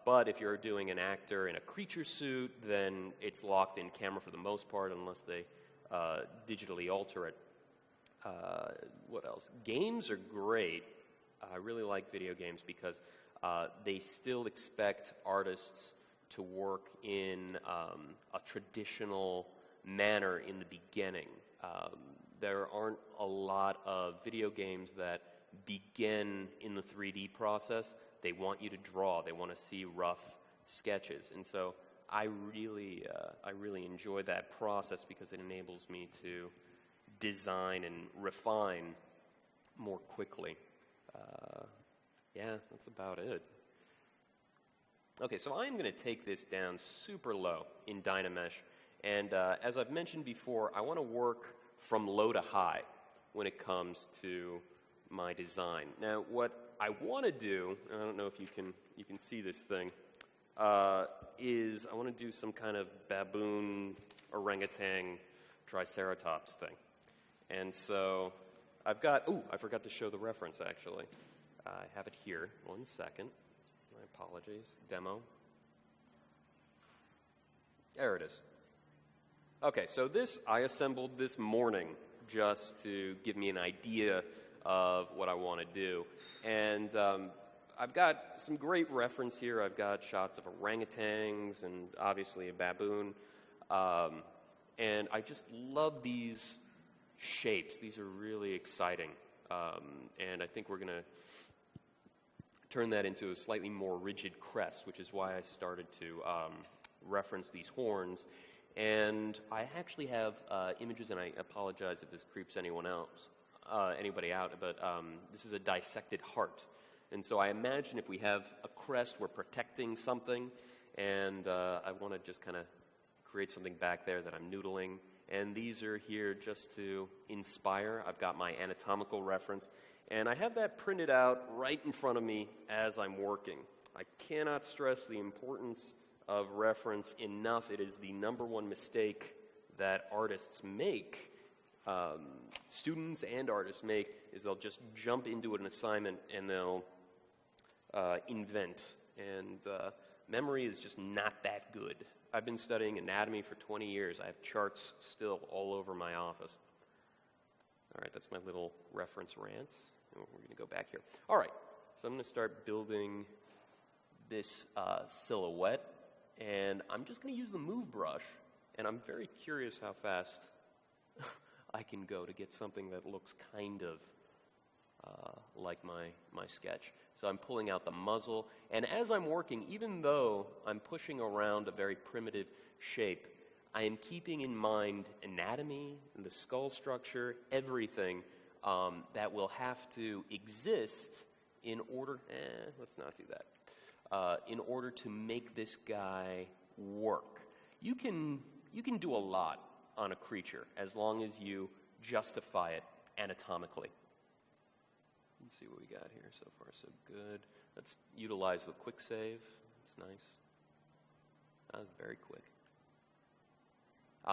But if you're doing an actor in a creature suit, then it's locked in camera for the most part unless they digitally alter it. What else? Games are great. I really like video games because they still expect artists to work in a traditional manner in the beginning. There aren't a lot of video games that begin in the 3D process. They want you to draw. They want to see rough sketches. And so I really enjoy that process because it enables me to design and refine more quickly. Yeah, that's about it. Okay, so I'm going to take this down super low in Dynamesh. And as I've mentioned before, I want to work from low to high when it comes to my design. Now, what I want to do, and I don't know if you can see this thing, is I want to do some kind of baboon, orangutan, triceratops thing. And so I've got, I forgot to show the reference, actually. I have it here. 1 second. My apologies. Demo. There it is. Okay, so this I assembled this morning just to give me an idea of what I want to do. And I've got some great reference here. I've got shots of orangutans and obviously a baboon. And I just love these shapes. These are really exciting. And I think we're going to turn that into a slightly more rigid crest, which is why I started to reference these horns. And I actually have images, and I apologize if this creeps anybody out, but this is a dissected heart. And so I imagine if we have a crest, we're protecting something, and I want to just kind of create something back there that I'm noodling. And these are here just to inspire. I've got my anatomical reference, and I have that printed out right in front of me as I'm working. I cannot stress the importance of reference enough. It is the number one mistake that artists make, students and artists make, is they'll just jump into an assignment and they'll invent. And memory is just not that good. I've been studying anatomy for 20 years. I have charts still all over my office. All right, that's my little reference rant. We're going to go back here. All right, so I'm going to start building this silhouette. And I'm just going to use the move brush, and I'm very curious how fast I can go to get something that looks kind of like my sketch. So I'm pulling out the muzzle, and as I'm working, even though I'm pushing around a very primitive shape, I am keeping in mind anatomy, and the skull structure, everything that will have to exist in order, let's not do that. In order to make this guy work. You can do a lot on a creature as long as you justify it anatomically. Let's see what we got here. So far, so good. Let's utilize the quick save. That's nice. That was very quick.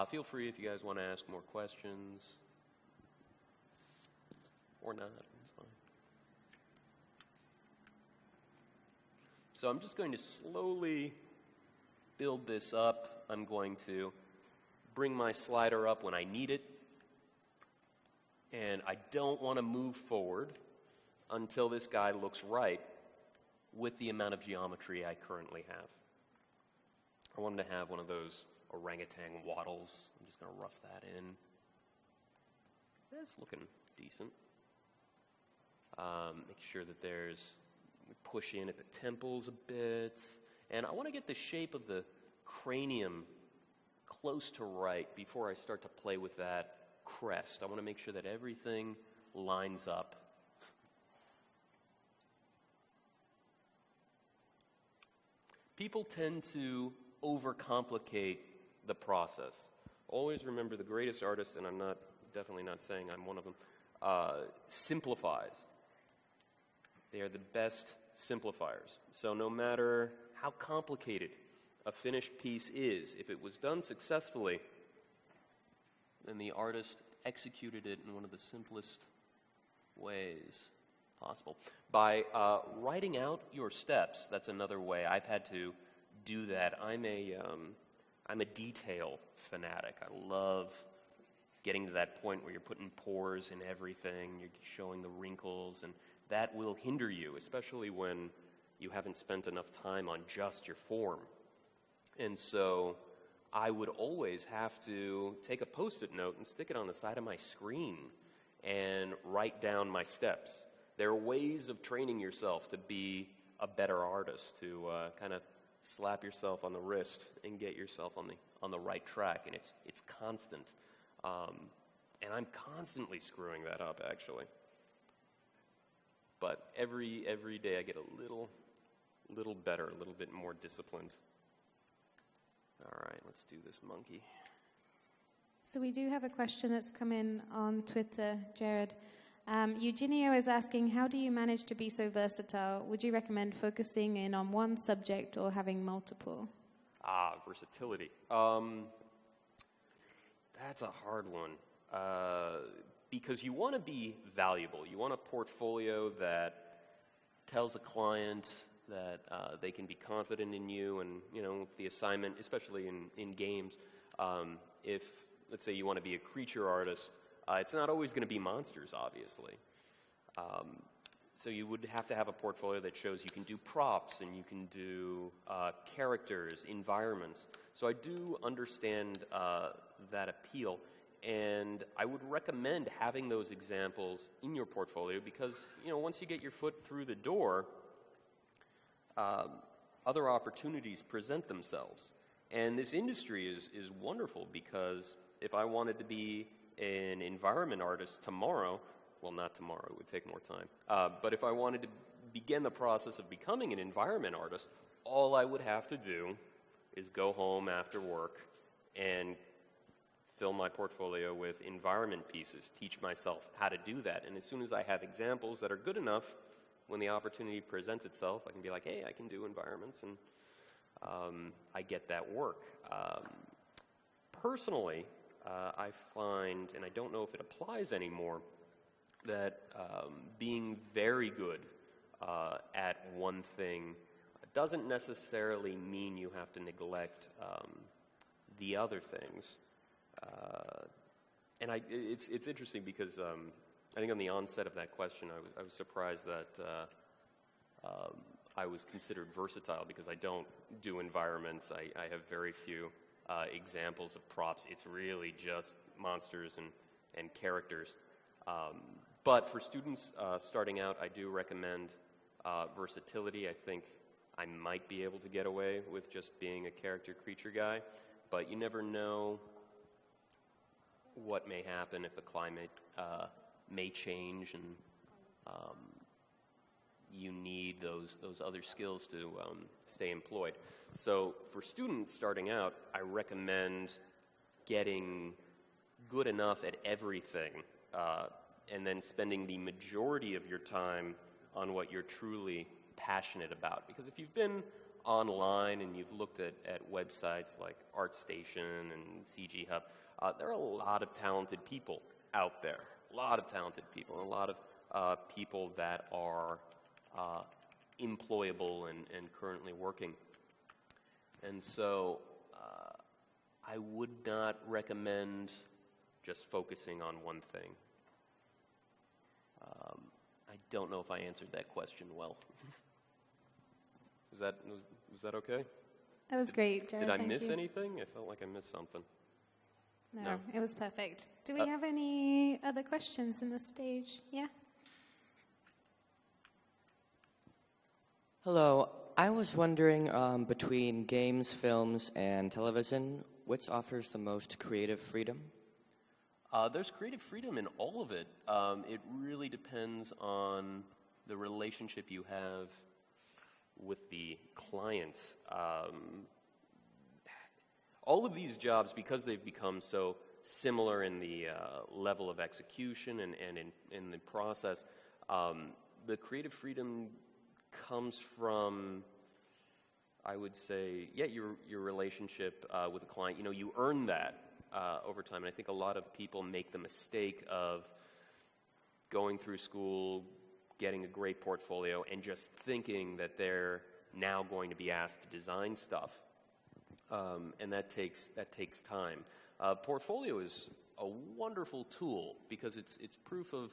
Feel free if you guys want to ask more questions. Or not. It's fine. So I'm just going to slowly build this up. I'm going to bring my slider up when I need it. And I don't want to move forward until this guy looks right with the amount of geometry I currently have. I want him to have one of those orangutan waddles. I'm just going to rough that in. That's looking decent. Make sure that we push in at the temples a bit. And I want to get the shape of the cranium close to right before I start to play with that crest. I want to make sure that everything lines up. People tend to overcomplicate the process. Always remember the greatest artists, and I'm definitely not saying I'm one of them, simplifies. They are the best simplifiers. So no matter how complicated a finished piece is, if it was done successfully, then the artist executed it in one of the simplest ways possible. By writing out your steps, that's another way I've had to do that. I'm a detail fanatic. I love getting to that point where you're putting pores in everything, you're showing the wrinkles, and that will hinder you, especially when you haven't spent enough time on just your form. And so I would always have to take a Post-it note and stick it on the side of my screen and write down my steps. There are ways of training yourself to be a better artist, to kind of slap yourself on the wrist and get yourself on the right track, and it's constant. And I'm constantly screwing that up, actually. But every day I get a little better, a little bit more disciplined. All right, let's do this monkey. So we do have a question that's come in on Twitter, Jeard. Eugenio is asking, how do you manage to be so versatile? Would you recommend focusing in on one subject or having multiple? Versatility. That's a hard one. Because you want to be valuable. You want a portfolio that tells a client that they can be confident in you, and the assignment, especially in games, if, let's say, you want to be a creature artist, it's not always going to be monsters, obviously. So you would have to have a portfolio that shows you can do props and you can do characters, environments. So I do understand that appeal, and I would recommend having those examples in your portfolio because, once you get your foot through the door, other opportunities present themselves. And this industry is wonderful because if I wanted to be an environment artist tomorrow, well, not tomorrow, it would take more time. But if I wanted to begin the process of becoming an environment artist, all I would have to do is go home after work and fill my portfolio with environment pieces, teach myself how to do that. And as soon as I have examples that are good enough, when the opportunity presents itself, I can be like, hey, I can do environments, and I get that work. Personally, I find, and I don't know if it applies anymore, that being very good at one thing doesn't necessarily mean you have to neglect the other things. And it's interesting because I think on the onset of that question, I was surprised that I was considered versatile because I don't do environments. I have very few examples of props. It's really just monsters and characters. But for students starting out, I do recommend versatility. I think I might be able to get away with just being a character creature guy, but you never know what may happen if the climate may change, and you need those other skills to stay employed. So for students starting out, I recommend getting good enough at everything and then spending the majority of your time on what you're truly passionate about. Because if you've been online and you've looked at websites like ArtStation and CG Hub, there are a lot of talented people out there. A lot of talented people, and a lot of people that are employable and currently working. And so I would not recommend just focusing on one thing. I don't know if I answered that question well. Was that okay? That was great, Jared. Did I thank miss you. anything? I felt like I missed something. No, it was perfect. Do we have any other questions in the stage? Yeah? Hello. I was wondering, between games, films, and television, which offers the most creative freedom? There's creative freedom in all of it. It really depends on the relationship you have with the client. All of these jobs, because they've become so similar in the level of execution and in the process, the creative freedom comes from, I would say, your relationship with the client. You earn that over time. And I think a lot of people make the mistake of going through school, getting a great portfolio, and just thinking that they're now going to be asked to design stuff. And that takes time. Portfolio is a wonderful tool because it's proof of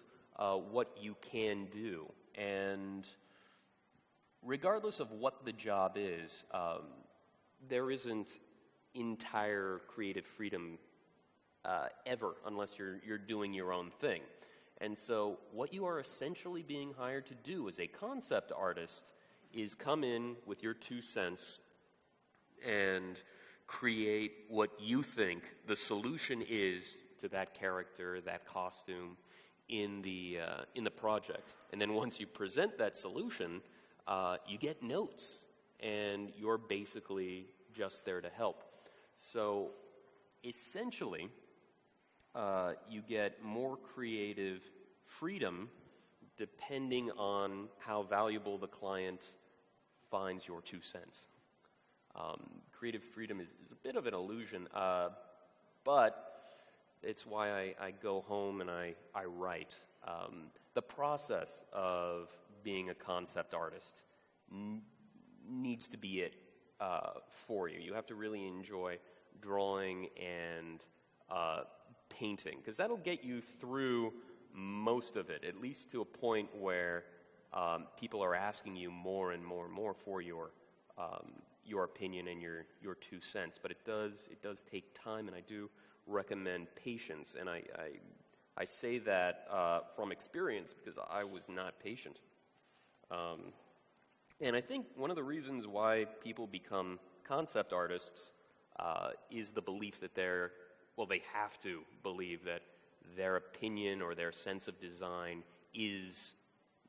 what you can do. And regardless of what the job is, there isn't entire creative freedom ever unless you're doing your own thing. And so what you are essentially being hired to do as a concept artist is come in with your 2 cents and create what you think the solution is to that character, that costume in the project. And then once you present that solution, you get notes, and you're basically just there to help. So essentially, you get more creative freedom depending on how valuable the client finds your 2 cents. Creative freedom is a bit of an illusion, but it's why I go home and I write. The process of being a concept artist needs to be it for you. You have to really enjoy drawing and painting, because that'll get you through most of it, at least to a point where people are asking you more and more and more for your opinion and your 2 cents. But it does take time, and I do recommend patience. And I say that from experience, because I was not patient. And I think one of the reasons why people become concept artists is the belief that they have to believe that their opinion or their sense of design is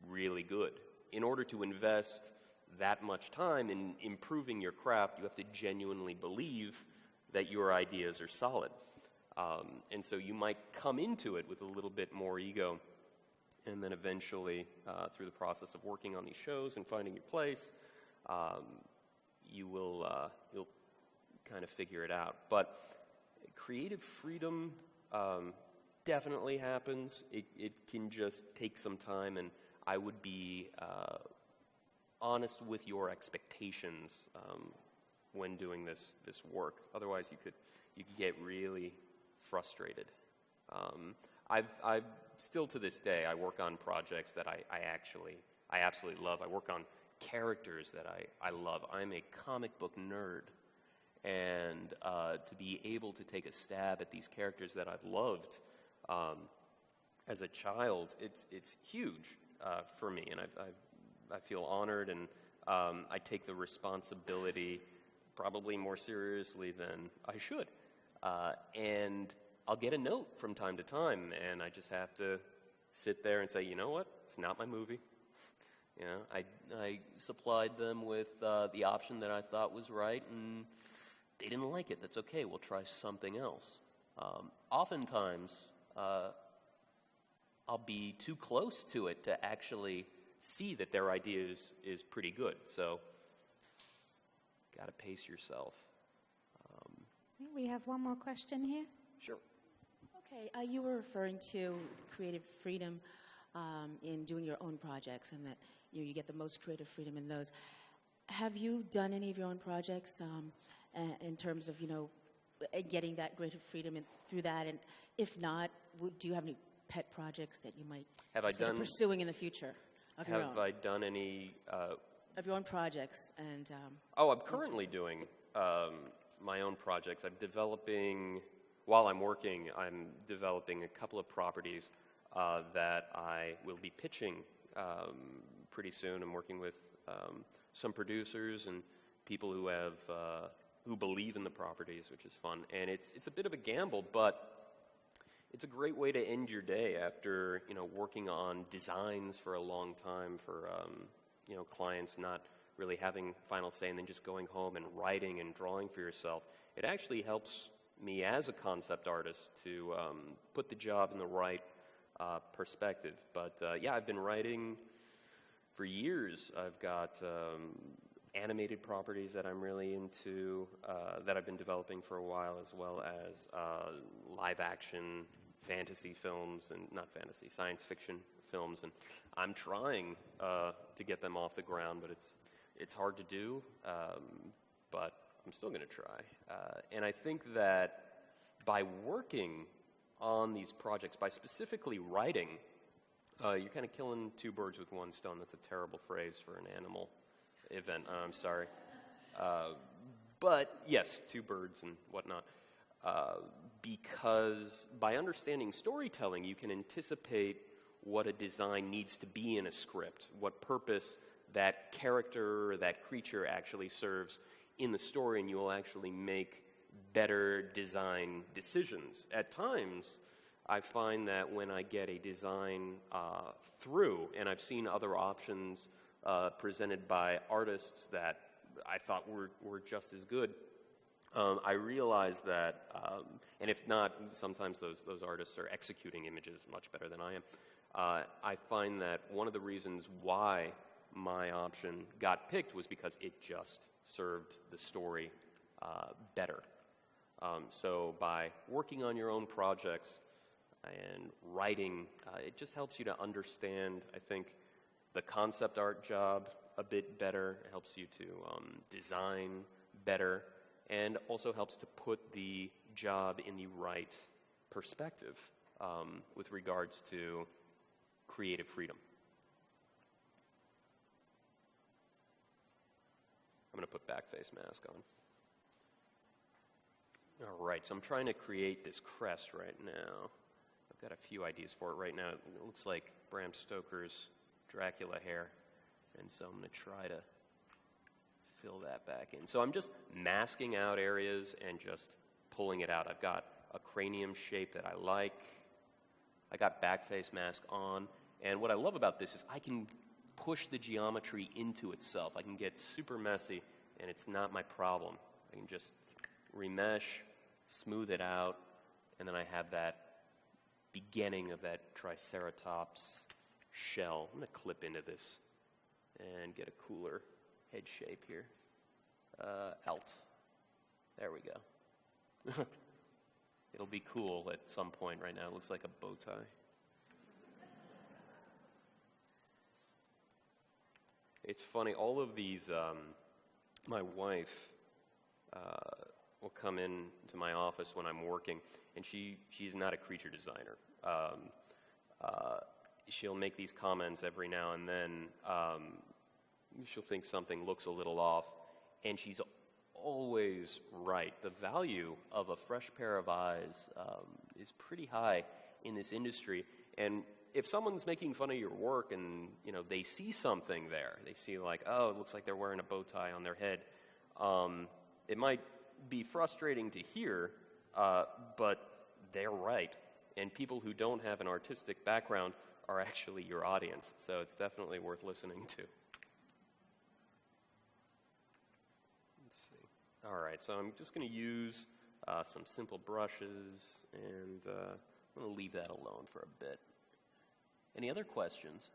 really good. In order to invest that much time in improving your craft, you have to genuinely believe that your ideas are solid. And so you might come into it with a little bit more ego, and then eventually, through the process of working on these shows and finding your place, you'll kind of figure it out. But creative freedom definitely happens. It can just take some time, and I would be honest with your expectations when doing this work. Otherwise, you could get really frustrated. I've still to this day, I work on projects that I absolutely love. I work on characters that I love. I'm a comic book nerd, and to be able to take a stab at these characters that I've loved as a child, it's huge for me, and I feel honored, and I take the responsibility probably more seriously than I should. And I'll get a note from time to time, and I just have to sit there and say, you know what, it's not my movie. You know, I supplied them with the option that I thought was right, and they didn't like it. That's okay. We'll try something else. Oftentimes, I'll be too close to it to actually see that their idea is pretty good. So, got to pace yourself. We have one more question here. Sure. Okay, you were referring to creative freedom in doing your own projects, and that you get the most creative freedom in those. Have you done any of your own projects in terms of getting that creative freedom through that? And if not, do you have any pet projects that you might consider pursuing in the future of your own? Have I done any of your own projects? And I'm currently doing my own projects. While I'm working, I'm developing a couple of properties that I will be pitching pretty soon. I'm working with some producers and people who believe in the properties, which is fun. And it's a bit of a gamble, but it's a great way to end your day after working on designs for a long time for clients not really having final say, and then just going home and writing and drawing for yourself. It actually helps me as a concept artist to put the job in the right perspective. But I've been writing for years. I've got animated properties that I'm really into, that I've been developing for a while, as well as live action fantasy films, and not fantasy, science fiction films. And I'm trying to get them off the ground, but it's hard to do, but I'm still going to try. And I think that by working on these projects, by specifically writing, you're kind of killing two birds with one stone. That's a terrible phrase for an animal event. I'm sorry. But yes, two birds and whatnot. Because by understanding storytelling, you can anticipate what a design needs to be in a script, what purpose that character or that creature actually serves in the story, and you will actually make better design decisions. At times, I find that when I get a design through, and I've seen other options presented by artists that I thought were just as good, I realize that, and if not, sometimes those artists are executing images much better than I am. I find that one of the reasons why my option got picked was because it just served the story better. So by working on your own projects and writing, it just helps you to understand, I think, the concept art job a bit better. It helps you to design better, and also helps to put the job in the right perspective with regards to creative freedom. I'm going to put backface mask on. All right, so I'm trying to create this crest right now. I've got a few ideas for it right now. It looks like Bram Stoker's Dracula hair, and so I'm going to try to fill that back in. So I'm just masking out areas and just pulling it out. I've got a cranium shape that I like. I got backface mask on, and what I love about this is I can push the geometry into itself. I can get super messy, and it's not my problem. I can just remesh, smooth it out, and then I have that beginning of that Triceratops shell. I'm going to clip into this and get a cooler head shape here. Alt. There we go. It'll be cool at some point. Right now it looks like a bow tie. It's funny, all of these, my wife will come in to my office when I'm working, and she's not a creature designer. She'll make these comments every now and then. She'll think something looks a little off, and she's always right. The value of a fresh pair of eyes is pretty high in this industry, and if someone's making fun of your work and they see something there, they see like, oh, it looks like they're wearing a bow tie on their head, it might be frustrating to hear, but they're right. And people who don't have an artistic background are actually your audience, so it's definitely worth listening to. Let's see. All right, so I'm just going to use some simple brushes, and I'm going to leave that alone for a bit. Any other questions?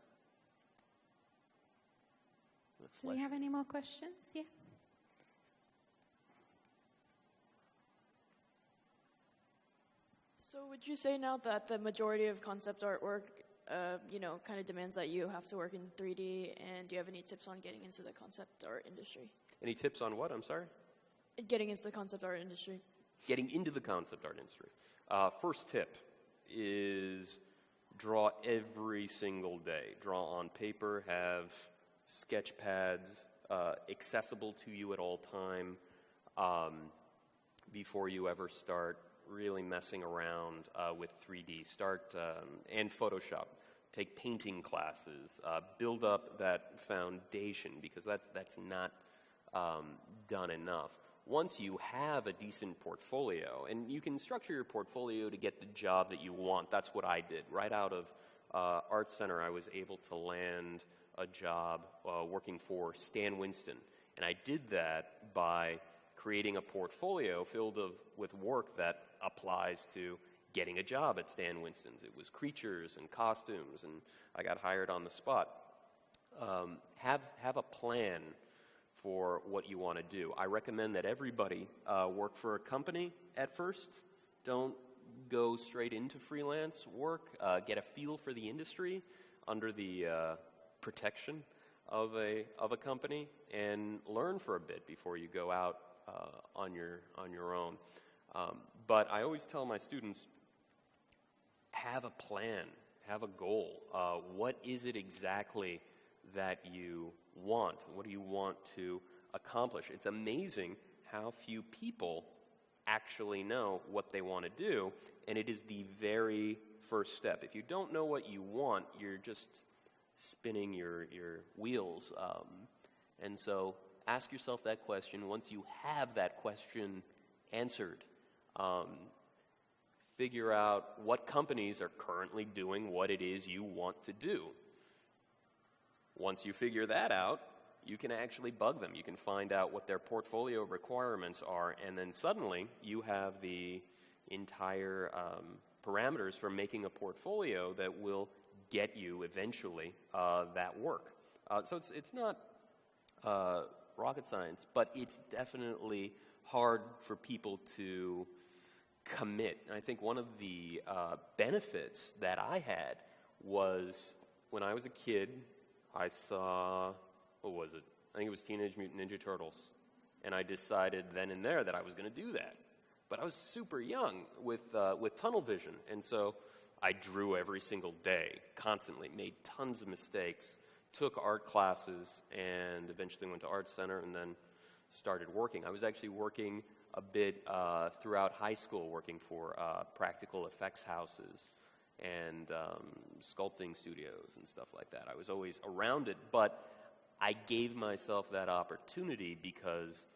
Do we have any more questions? Yeah. So would you say now that the majority of concept artwork, kind of demands that you have to work in 3D, and do you have any tips on getting into the concept art industry? Any tips on what? I'm sorry? Getting into the concept art industry. Getting into the concept art industry. First tip is draw every single day. Draw on paper, have sketch pads accessible to you at all time before you ever start really messing around with 3D. Start and Photoshop. Take painting classes. Build up that foundation, because that's not done enough. Once you have a decent portfolio, and you can structure your portfolio to get the job that you want. That's what I did. Right out of Art Center, I was able to land a job working for Stan Winston. And I did that by creating a portfolio filled with work that applies to getting a job at Stan Winston's. It was creatures and costumes, and I got hired on the spot. Have a plan for what you want to do. I recommend that everybody work for a company at first. Don't go straight into freelance work. Get a feel for the industry under the protection of a company, and learn for a bit before you go out on your own. But I always tell my students, have a plan, have a goal. What is it exactly that you want? What do you want to accomplish? It's amazing how few people actually know what they want to do, and it is the very first step. If you don't know what you want, you're just spinning your wheels. And so ask yourself that question. Once you have that question answered, figure out what companies are currently doing what it is you want to do. Once you figure that out, you can actually bug them. You can find out what their portfolio requirements are, and then suddenly you have the entire parameters for making a portfolio that will get you eventually that work. So it's not rocket science, but it's definitely hard for people to commit. And I think one of the benefits that I had was when I was a kid, I saw, what was it? I think it was Teenage Mutant Ninja Turtles. And I decided then and there that I was going to do that. But I was super young with tunnel vision. And so I drew every single day, constantly, made tons of mistakes, took art classes, and eventually went to Art Center and then started working. I was actually working a bit throughout high school, working for practical effects houses and sculpting studios and stuff like that. I was always around it, but I gave myself that opportunity because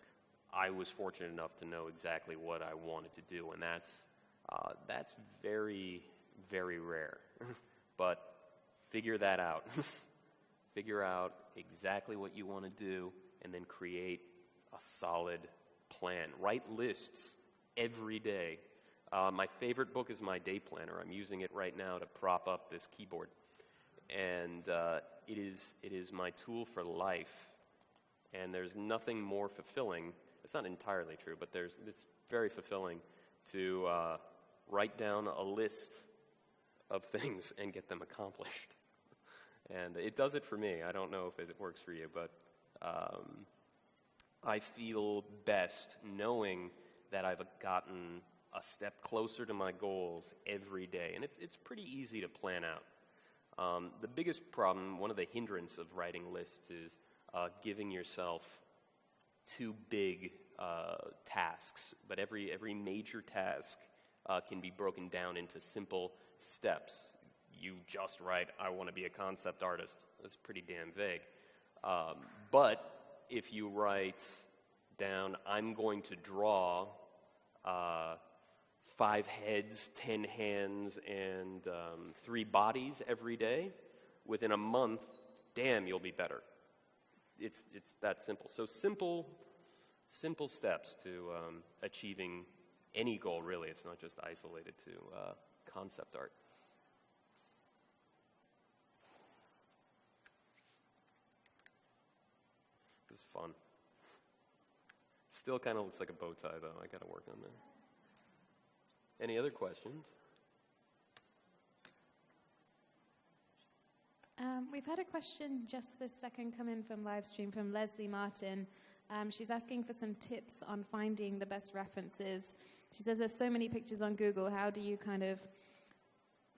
I was fortunate enough to know exactly what I wanted to do, and that's very, very rare. But figure that out. Figure out exactly what you want to do, and then create a solid plan. Write lists every day. My favorite book is my day planner. I'm using it right now to prop up this keyboard. And it is my tool for life. And there's nothing more fulfilling. It's not entirely true, but it's very fulfilling to write down a list of things and get them accomplished. And it does it for me. I don't know if it works for you, but I feel best knowing that I've gotten a step closer to my goals every day. And it's pretty easy to plan out. The biggest problem, one of the hindrances of writing lists is giving yourself too big tasks. But every major task can be broken down into simple steps. You just write, I want to be a concept artist. That's pretty damn vague. But if you write down, I'm going to draw 5 heads, 10 hands, and 3 bodies every day, within a month, damn, you'll be better. It's that simple. So simple steps to achieving any goal, really. It's not just isolated to concept art. This is fun. Still kind of looks like a bow tie, though. I got to work on that. Any other questions? We've had a question just this second come in from live stream from Leslie Martin. She's asking for some tips on finding the best references. She says there's so many pictures on Google. How do you kind of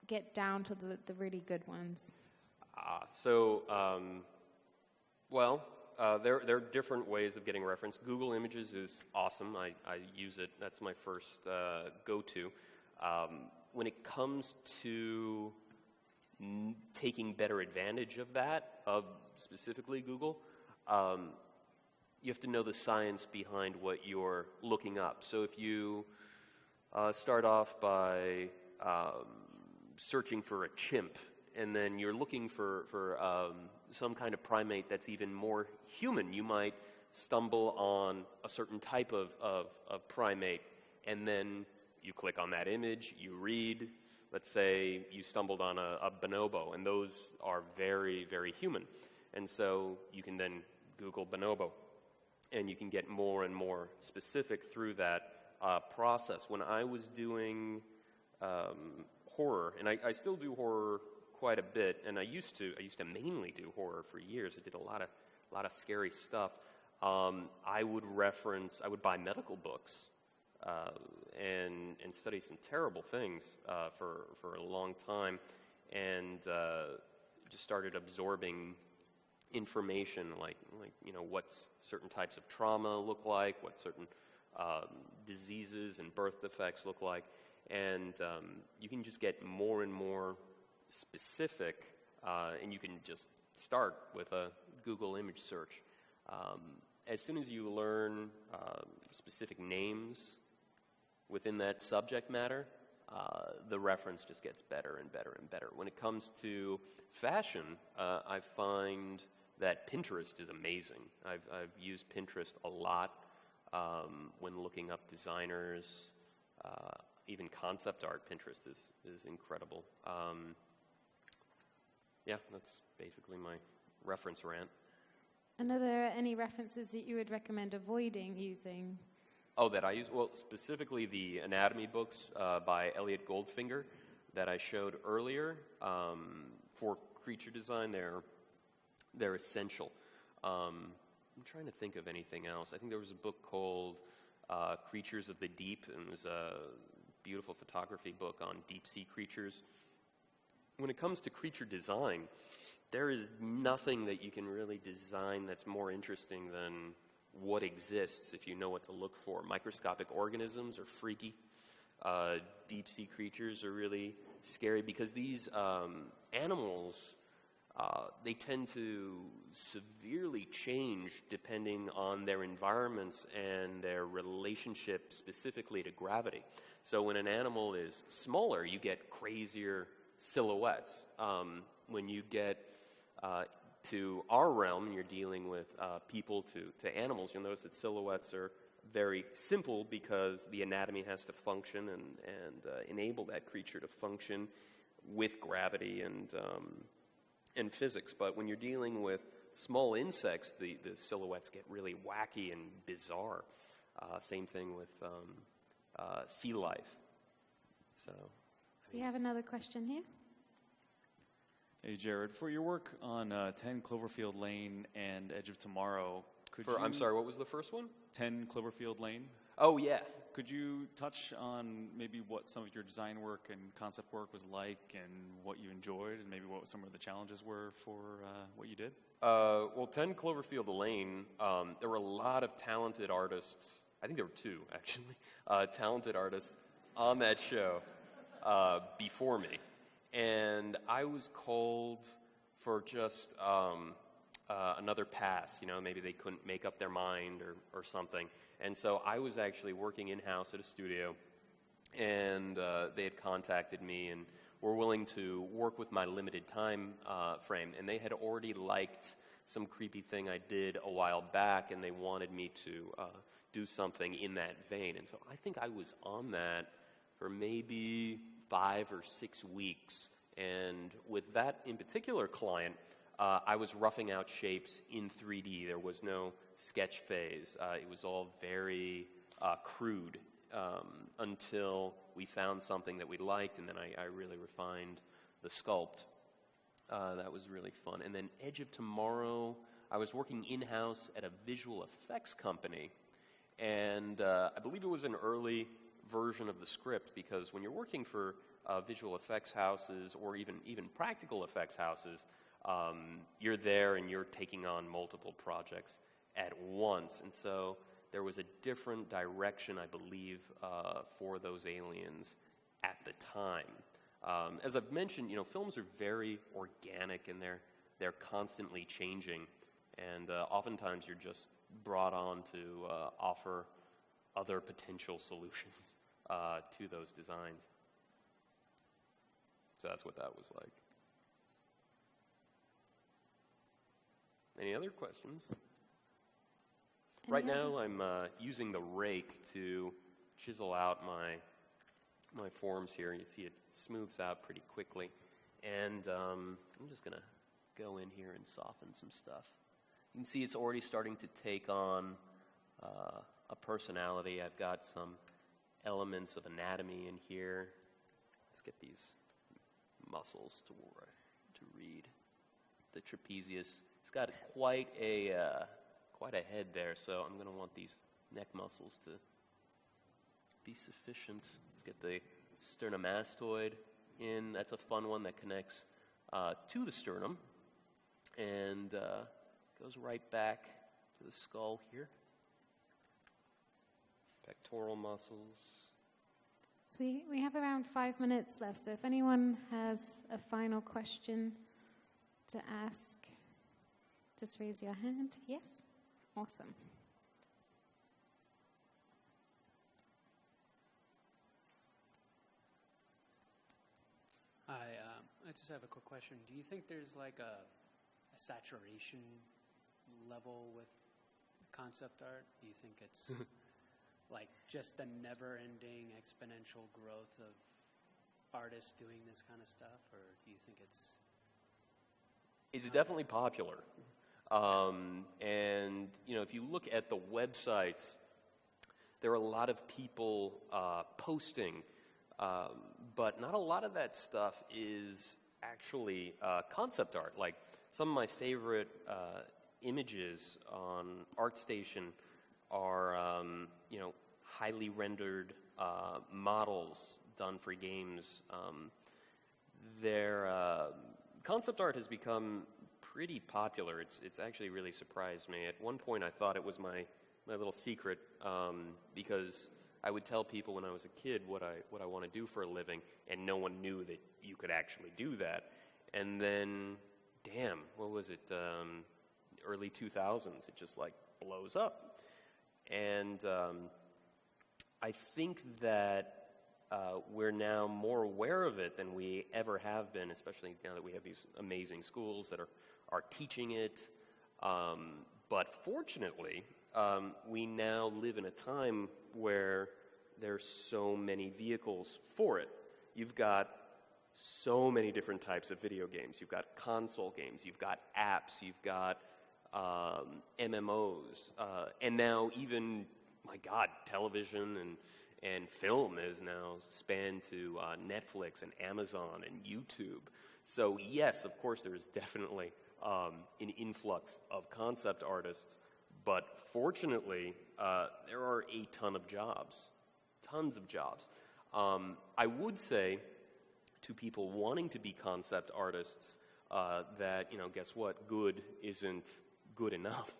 get down to the really good ones? There are different ways of getting reference. Google Images is awesome. I use it. That's my first go-to. When it comes to taking better advantage of that, of specifically Google, you have to know the science behind what you're looking up. So if you start off by searching for a chimp, and then you're looking for some kind of primate that's even more human, you might stumble on a certain type of primate, and then you click on that image, you read. Let's say you stumbled on a bonobo, and those are very, very human. And so you can then Google bonobo, and you can get more and more specific through that process. When I was doing horror, and I still do horror quite a bit, and I used to mainly do horror for years. I did a lot of scary stuff. I would buy medical books and study some terrible things for a long time, and just started absorbing information like what certain types of trauma look like, what certain diseases and birth defects look like, and you can just get more and more specific, and you can just start with a Google image search. As soon as you learn specific names within that subject matter, the reference just gets better and better and better. When it comes to fashion, I find that Pinterest is amazing. I've used Pinterest a lot when looking up designers, even concept art. Pinterest is incredible. Yeah, that's basically my reference rant. And are there any references that you would recommend avoiding using? Oh, that I use? Well, specifically the anatomy books by Elliot Goldfinger that I showed earlier. For creature design, they're essential. I'm trying to think of anything else. I think there was a book called Creatures of the Deep, and it was a beautiful photography book on deep-sea creatures. When it comes to creature design, there is nothing that you can really design that's more interesting than what exists if you know what to look for. Microscopic organisms are freaky. Deep-sea creatures are really scary because these animals, they tend to severely change depending on their environments and their relationship specifically to gravity. So when an animal is smaller, you get crazier silhouettes. When you get to our realm and you're dealing with people to animals, you'll notice that silhouettes are very simple because the anatomy has to function and enable that creature to function with gravity and physics. But when you're dealing with small insects, the silhouettes get really wacky and bizarre. Same thing with sea life. So we have another question here. Hey, Jared, for your work on 10 Cloverfield Lane and Edge of Tomorrow, I'm sorry, what was the first one? 10 Cloverfield Lane. Oh, yeah. Could you touch on maybe what some of your design work and concept work was like and what you enjoyed and maybe what some of the challenges were for what you did? Well, 10 Cloverfield Lane, there were a lot of talented artists. I think there were two, actually, talented artists on that show before me. And I was called for just another pass. You know, maybe they couldn't make up their mind or something. And so I was actually working in-house at a studio, and they had contacted me and were willing to work with my limited time frame. And they had already liked some creepy thing I did a while back, and they wanted me to do something in that vein. And so I think I was on that for maybe 5 or 6 weeks. And with that in particular client, I was roughing out shapes in 3D. There was no sketch phase. It was all very crude until we found something that we liked, and then I really refined the sculpt. That was really fun. And then Edge of Tomorrow, I was working in-house at a visual effects company, and I believe it was an early version of the script, because when you're working for visual effects houses or even practical effects houses, you're there and you're taking on multiple projects at once. And so there was a different direction, I believe, for those aliens at the time. As I've mentioned, films are very organic and they're constantly changing. And oftentimes you're just brought on to offer other potential solutions to those designs. So that's what that was like. Any other questions? Right now I'm using the rake to chisel out my forms here. You see it smooths out pretty quickly. And I'm just going to go in here and soften some stuff. You can see it's already starting to take on a personality. I've got some elements of anatomy in here. Let's get these muscles to read. The trapezius. It's got quite a head there, so I'm going to want these neck muscles to be sufficient. Let's get the sternomastoid in. That's a fun one that connects to the sternum and goes right back to the skull here. Pectoral muscles. So we have around 5 minutes left, so if anyone has a final question to ask, just raise your hand. Yes? Awesome. Hi, I just have a quick question. Do you think there's like a saturation level with concept art? Do you think it's like just the never-ending exponential growth of artists doing this kind of stuff, or do you think it's It's definitely popular. And, you know, if you look at the websites, there are a lot of people posting, but not a lot of that stuff is actually concept art. Like some of my favorite images on ArtStation are, you know, highly rendered models done for games. Their concept art has become pretty popular. It's actually really surprised me. At one point, I thought it was my little secret because I would tell people when I was a kid what I want to do for a living, and no one knew that you could actually do that. And then, damn, what was it? Early 2000s, it just like blows up. And I think that we're now more aware of it than we ever have been, especially now that we have these amazing schools that are teaching it. But fortunately, we now live in a time where there's so many vehicles for it. You've got so many different types of video games. You've got console games, you've got apps, you've got MMOs, and now even, my God, television and film is now spanned to Netflix and Amazon and YouTube. So yes, of course, there is definitely an influx of concept artists, but fortunately, there are a ton of jobs, tons of jobs. I would say to people wanting to be concept artists that, you know, guess what? Good isn't good enough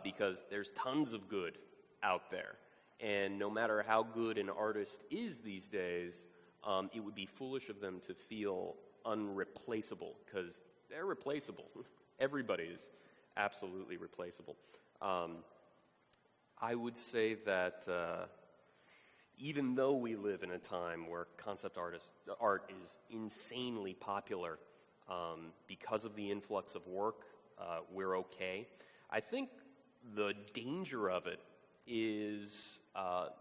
because there's tons of good out there. And no matter how good an artist is these days, it would be foolish of them to feel unreplaceable because they're replaceable. Everybody is absolutely replaceable. I would say that even though we live in a time where concept art is insanely popular because of the influx of work, we're okay. I think the danger of it is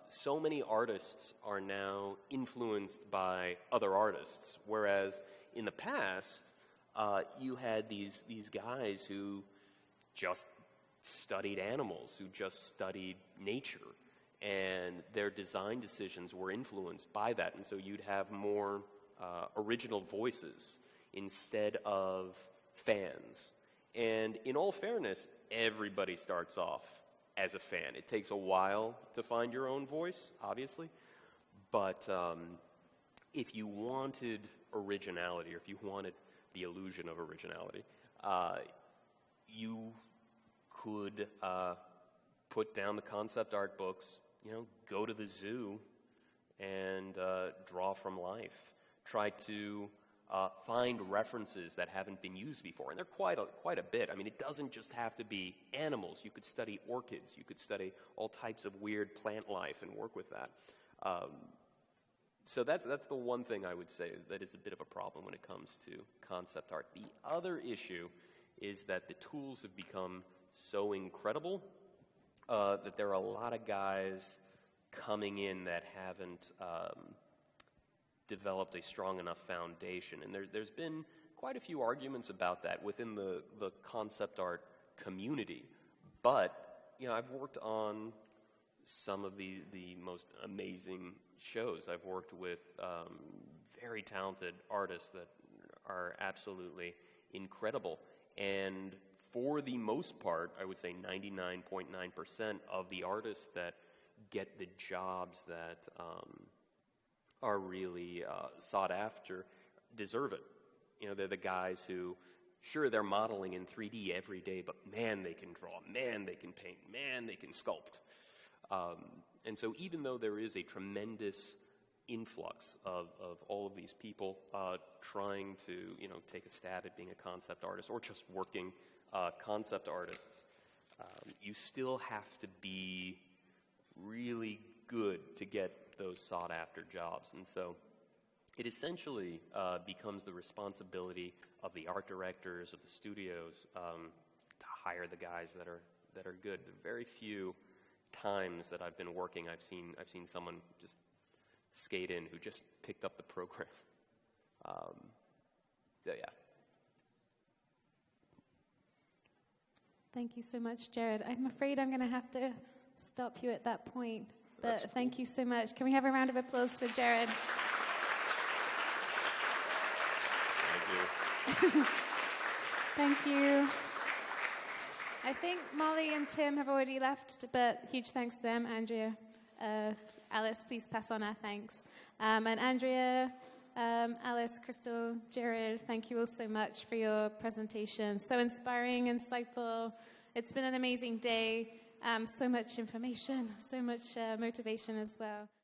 so many artists are now influenced by other artists, whereas in the past, you had these guys who just studied animals, who just studied nature, and their design decisions were influenced by that, and so you'd have more original voices instead of fans. And in all fairness, everybody starts off as a fan. It takes a while to find your own voice, obviously, but if you wanted originality, or if you wanted the illusion of originality, you could put down the concept art books, you know, go to the zoo and draw from life. Try to find references that haven't been used before, and they're quite a bit. I mean, it doesn't just have to be animals. You could study orchids. You could study all types of weird plant life and work with that. So that's the one thing I would say that is a bit of a problem when it comes to concept art. The other issue is that the tools have become so incredible that there are a lot of guys coming in that haven't developed a strong enough foundation. And there's been quite a few arguments about that within the concept art community. But, you know, I've worked on some of the most amazing shows. I've worked with very talented artists that are absolutely incredible. And for the most part, I would say 99.9% of the artists that get the jobs that are really sought after deserve it. You know, they're the guys who, sure, they're modeling in 3D every day, but man, they can draw, man, they can paint, man, they can sculpt. And so even though there is a tremendous influx of all of these people trying to, you know, take a stab at being a concept artist or just working concept artists, you still have to be really good to get those sought-after jobs. And so it essentially becomes the responsibility of the art directors, of the studios, to hire the guys that are good. Very few times that I've been working, I've seen someone just skate in who just picked up the program. So yeah. Thank you so much, Jeard. I'm afraid I'm going to have to stop you at that point. But thank you so much. Can we have a round of applause for Jeard? Thank you. Thank you. I think Molly and Tim have already left, but huge thanks to them. Andrea, Alice, please pass on our thanks. And Andrea, Alice, Krystal, Jeard, thank you all so much for your presentation. So inspiring, insightful. It's been an amazing day. So much information, so much motivation as well.